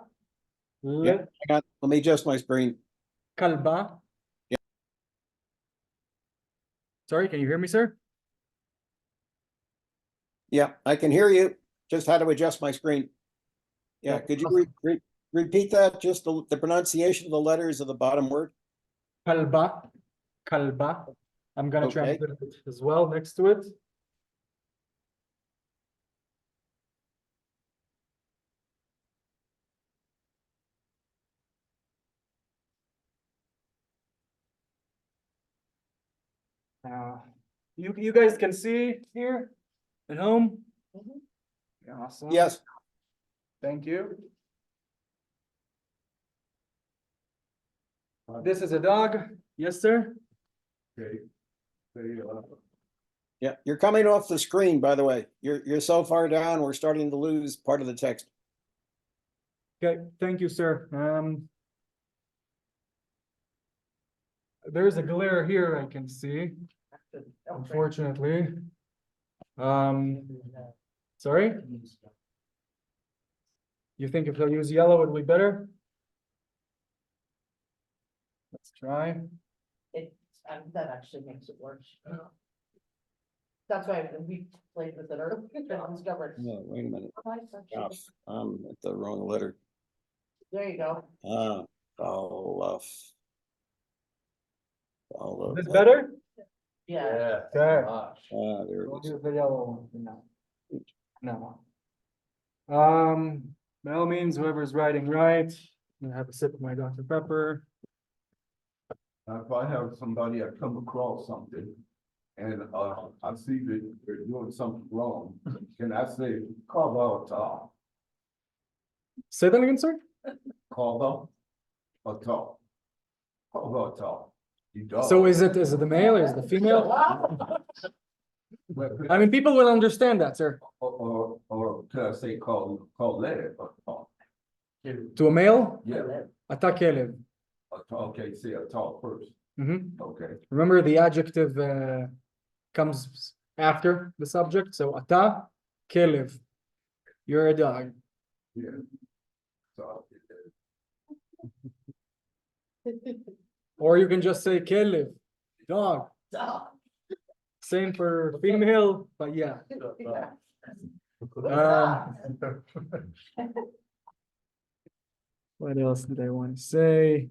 Yeah, let me adjust my screen. kalba. Yeah. Sorry, can you hear me, sir? Yeah, I can hear you, just had to adjust my screen. Yeah, could you repeat that, just the pronunciation of the letters of the bottom word? Kalba, kalba. I'm gonna Okay. translate it as well next to it. You guys can see here at home? Awesome. Yes, Thank you. This is a dog. Yes, sir? Okay. They, yeah, you're coming off the screen, by the way. You're so far down, we're starting to lose part of the text. Okay, thank you, sir. There's a glare here I can see, unfortunately. Sorry? You think if I use yellow, it'll be better? Let's try. That actually makes it worse. That's why we played with it earlier, and discovered. No, wait a minute. Oh, it's actually- Gosh, I'm at the wrong letter. There you go. Olaf. Is this better? Yeah. Okay. There it We'll is. do the yellow one for now. No. By all means, whoever's writing right, I'm gonna have a sip of my Dr. Pepper. if I have somebody, I come across something. And, I see that they're doing something wrong, can I say, call out, Say that again, sir? call out, or talk? Call out, you dog. So is it the male, is it the female? I mean, people will understand that, sir. Or can I say call let it, or talk? To a male, Yeah, ata kelev. okay, say a talk first, Mhm. okay, Remember, the adjective comes after the subject, so ata kelev. You're a dog. yeah. So, Or you can just say kelev, dog. Same for female, but yeah. What else did I want to say?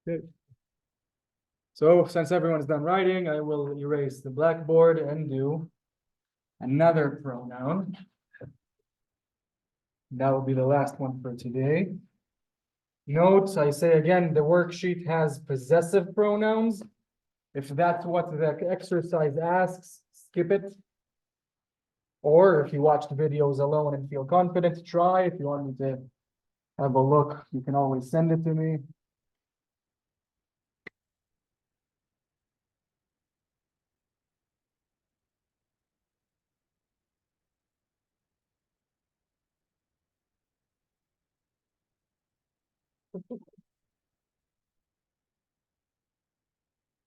Good. So since everyone's done writing, I will erase the blackboard and do another pronoun. That will be the last one for today. Note, I say again, the worksheet has possessive pronouns. If that's what the exercise asks, skip it. Or if you watch the videos alone and feel confident, try. If you want me to have a look, you can always send it to me.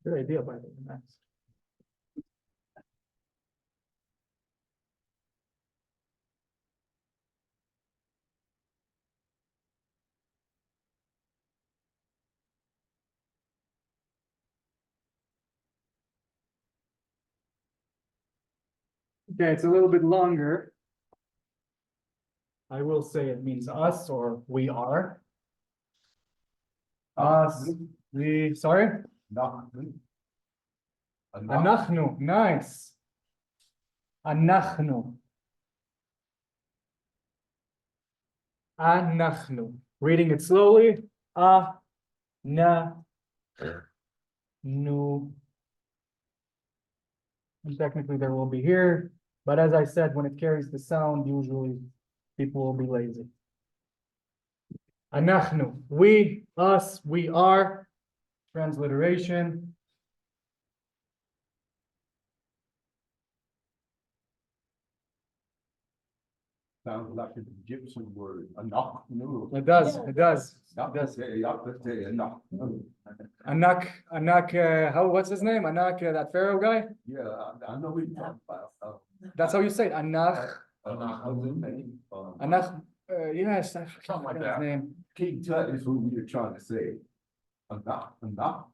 Good idea, by the way, Max. Okay, it's a little bit longer. I will say it means us or we are. Us, we, sorry? Nachnu. Anachnu, nice. Anachnu. Anachnu. Reading it slowly. Na. Nu. And technically there will be here, but as I said, when it carries the sound, usually people will be lazy. Anachnu, we, us, we are. Transliteration. Sounds like an Egyptian word, Nachnu. It does, it does. Anak, how, what's his name? Anak, that Pharaoh guy? Yeah, I know what you're talking about. That's how you say it, Anak, Anak. yes, I Something like forgot his that. name. King Tut is who we are trying to say. Nachnu.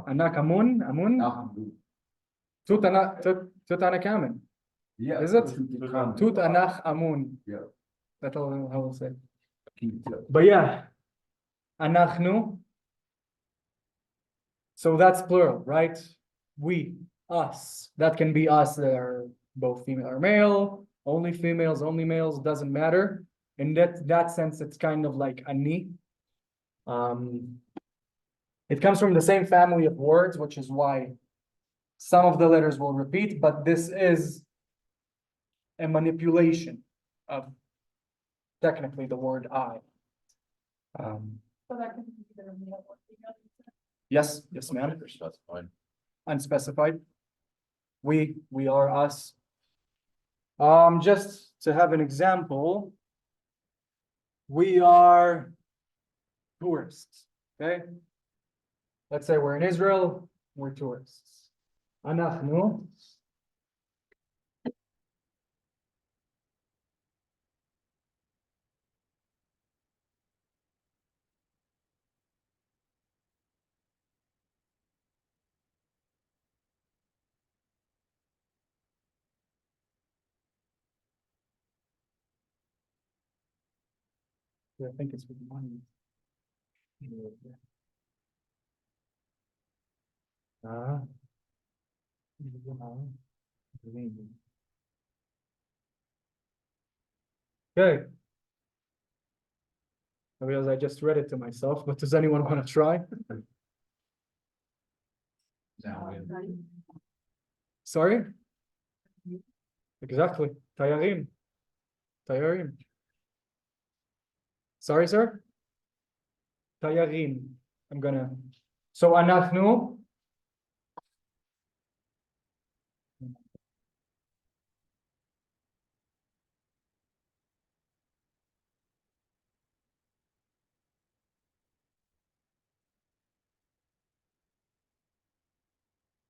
Anak Amun, Tutankhamun. Yeah. Is it? Tutankhamun. Tutanach Amun. Yeah. That's how we'll say. King Tut. But yeah, Anachnu. So that's plural, right? We, us. That can be us that are both female or male, only females, only males, doesn't matter. In that sense, it's kind of like ani. It comes from the same family of words, which is why some of the letters will repeat, but this is a manipulation of technically the word I. So that can be either male or female. Yes, ma'am. Unspecified. We are us. Just to have an example, we are tourists, okay? Let's say we're in Israel, we're tourists. Anachnu. I think it's with one. Okay. I realize I just read it to myself, but does anyone want to try? Sorry? Exactly. Tayarim. Tayarim. Sorry, sir? Tayarim. I'm gonna. So anachnu.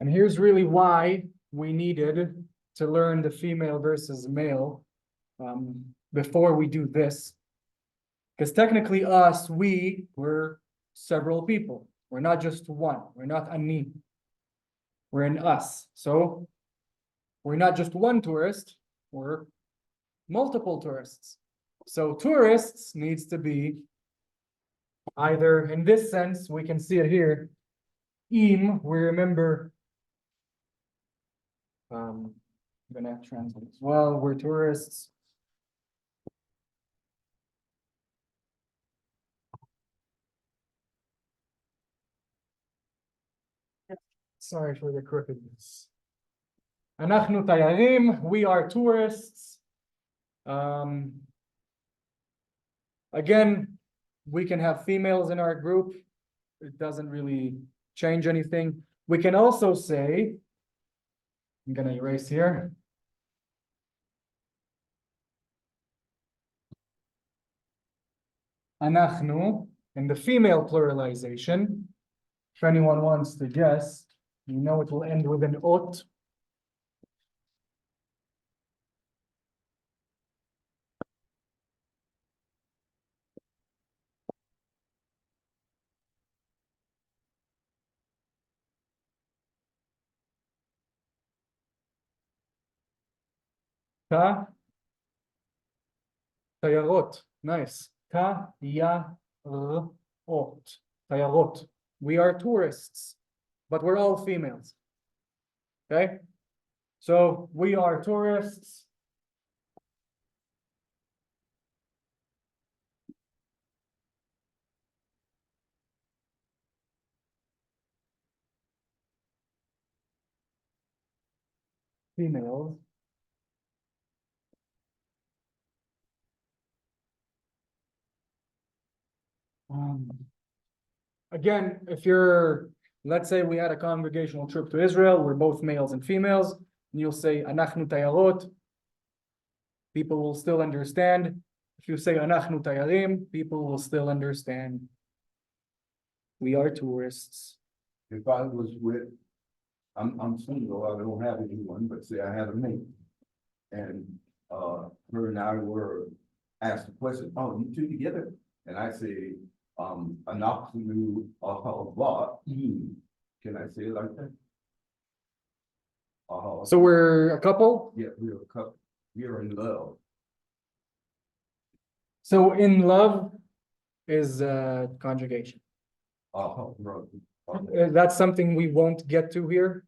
And here's really why we needed to learn the female versus male before we do this. Because technically we're several people. We're not just one. We're not ani. We're in us. So we're not just one tourist, we're multiple tourists. So tourists needs to be either, in this sense, we can see it here, we remember, I'm gonna translate as well, we're tourists. Sorry for the crookedness. Anachnu tayarim, we are tourists. Again, we can have females in our group. It doesn't really change anything. We can also say, I'm gonna erase here. Anachnu And the female pluralization, if anyone wants to guess, you know it will end with an ot. Ta, tayarot, nice. Ta, ya, ot, tayarot. We are tourists, but we're all females. Okay? So we are tourists. Females. Again, if you're, let's say we had a congregational trip to Israel, we're both males and females, and you'll say, Anachnu tayarot, people will still understand. If you say, Anachnu tayarim, people will still understand. We are tourists. If I was with, I'm single, I don't have anyone, but say I had a mate. And, her and I were asked the question, oh, you two together? And I say, anachnu ahavaim. Can I say it like that? So we're a couple. Yeah, we're a couple, we are in love. So in love is conjugation. Right. That's something we won't get to here.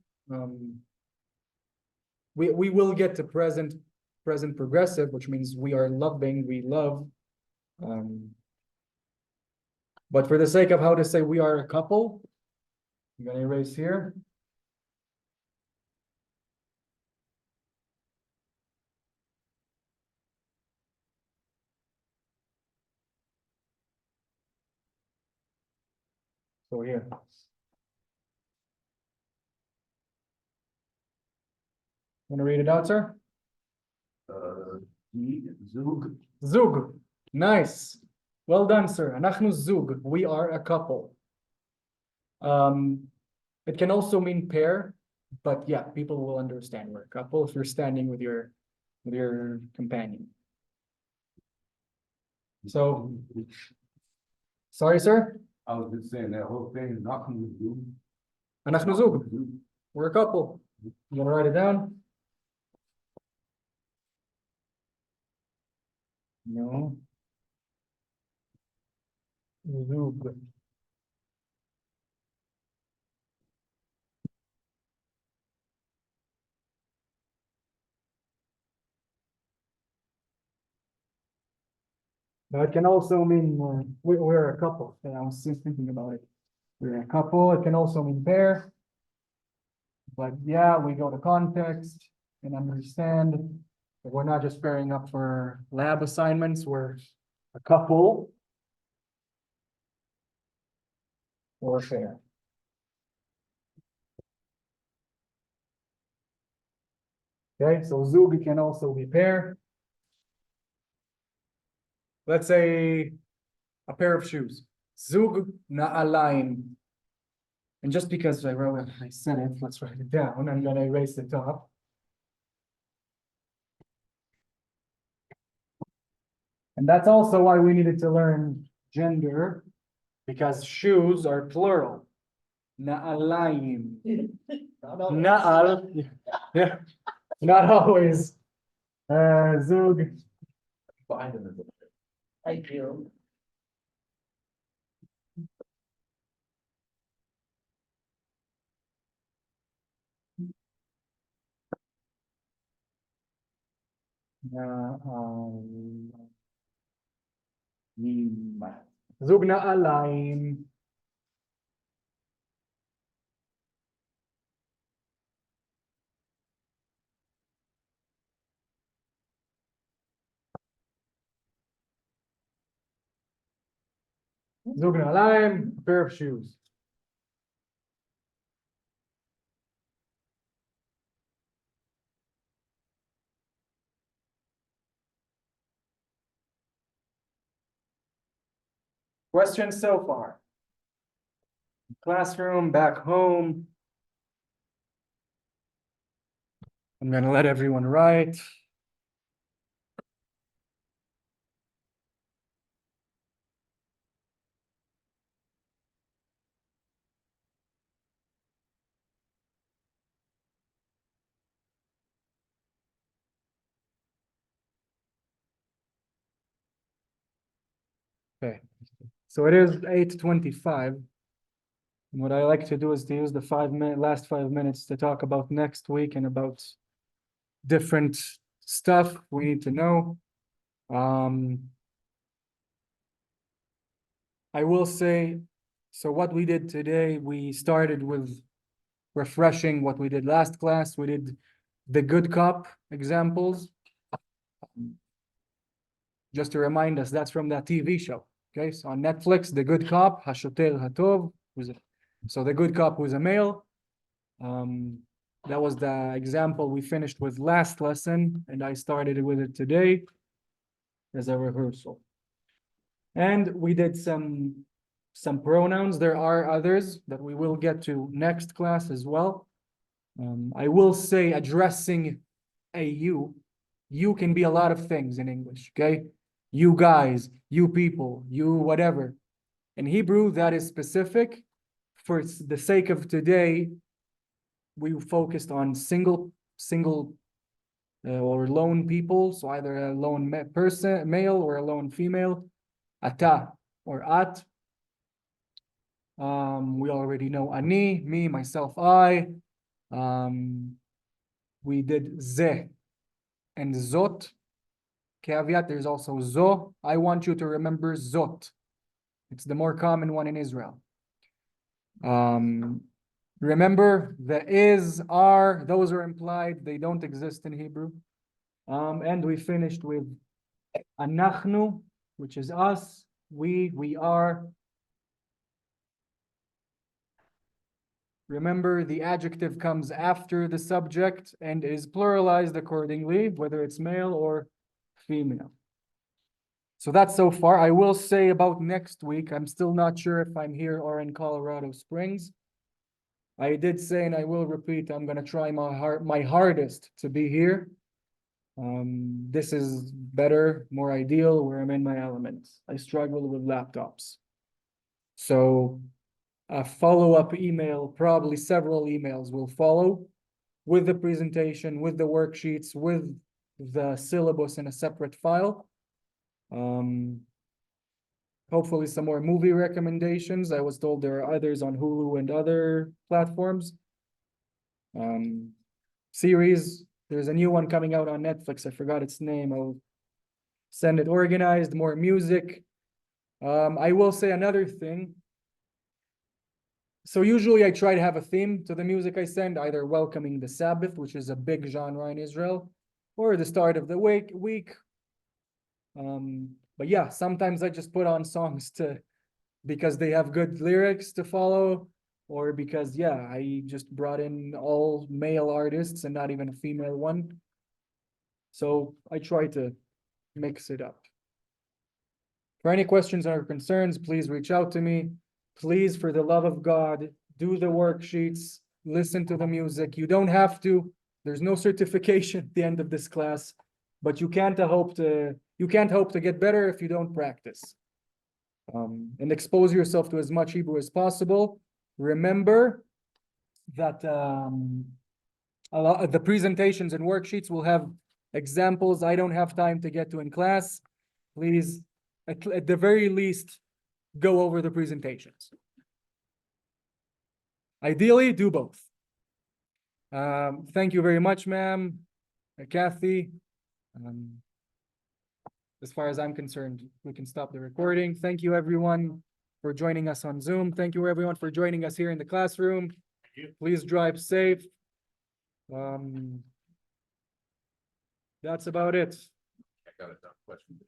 We will get to present progressive, which means we are loving, we love. But for the sake of how to say we are a couple, I'm gonna erase here. So here. Want to read it out, sir? Zug. Zug. Nice. Well done, sir. Anachnu zug. We are a couple. It can also mean pair, but yeah, people will understand we're a couple if you're standing with your companion. So, sorry, sir. I was just saying that whole thing is not gonna do. Anachnu zug. We're a couple. You gonna write it down? No. Zug. But it can also mean we're a couple. And I was just thinking about it. We're a couple. It can also mean pair. But yeah, we go to context and understand that we're not just pairing up for lab assignments. We're a couple or a pair. Okay, so zug can also be pair. Let's say a pair of shoes. Zug na'alaim. And just because I said it, let's write it down. I'm gonna erase the top. And that's also why we needed to learn gender, because shoes are plural. Na'alaim. Na'al. Yeah. Not always. Zug. I do. Zug na'alaim. Zug na'alaim, a pair of shoes. Questions so far? Classroom, back home. I'm gonna let everyone write. Okay, so it is 8:25. And what I like to do is to use the last 5 minutes to talk about next week and about different stuff we need to know. I will say, so what we did today, we started with refreshing what we did last class. We did the good cop examples. Just to remind us, that's from that TV show. Okay, so on Netflix, The Good Cop, Hashoter Hatov, so the good cop was a male. That was the example we finished with last lesson, and I started with it today as a rehearsal. And we did some pronouns. There are others that we will get to next class as well. I will say addressing a you can be a lot of things in English, okay? You guys, you people, you whatever. In Hebrew, that is specific. For the sake of today, we focused on single or lone people, so either a lone person, male, or a lone female, ata or at. We already know ani, me, myself, I. We did ze and zot. Caveat, there's also zo. I want you to remember zot. It's the more common one in Israel. Remember, the is, are, those are implied. They don't exist in Hebrew. And we finished with anachnu, which is us, we are. Remember, the adjective comes after the subject and is pluralized accordingly, whether it's male or female. So that's so far. I will say about next week, I'm still not sure if I'm here or in Colorado Springs. I did say, and I will repeat, I'm going to try my hardest to be here. This is better, more ideal, where I'm in my element. I struggle with laptops. So a follow-up email, probably several emails will follow with the presentation, with the worksheets, with the syllabus in a separate file. Hopefully some more movie recommendations. I was told there are others on Hulu and other platforms. Series, there's a new one coming out on Netflix. I forgot its name. I'll send it organized, more music. I will say another thing. So usually I try to have a theme to the music I send, either welcoming the Sabbath, which is a big genre in Israel, or the start of the week. But yeah, sometimes I just put on songs because they have good lyrics to follow, or because, yeah, I just brought in all male artists and not even a female one. So I try to mix it up. For any questions or concerns, please reach out to me. Please, for the love of God, do the worksheets, listen to the music. You don't have to. There's no certification at the end of this class, but you can't hope to get better if you don't practice. And expose yourself to as much Hebrew as possible. Remember that the presentations and worksheets will have examples I don't have time to get to in class. Please, at the very least, go over the presentations. Ideally, do both. Thank you very much, ma'am, Kathy. As far as I'm concerned, we can stop the recording. Thank you, everyone, for joining us on Zoom. Thank you, everyone, for joining us here in the classroom. Please drive safe. That's about it. I got a dumb question.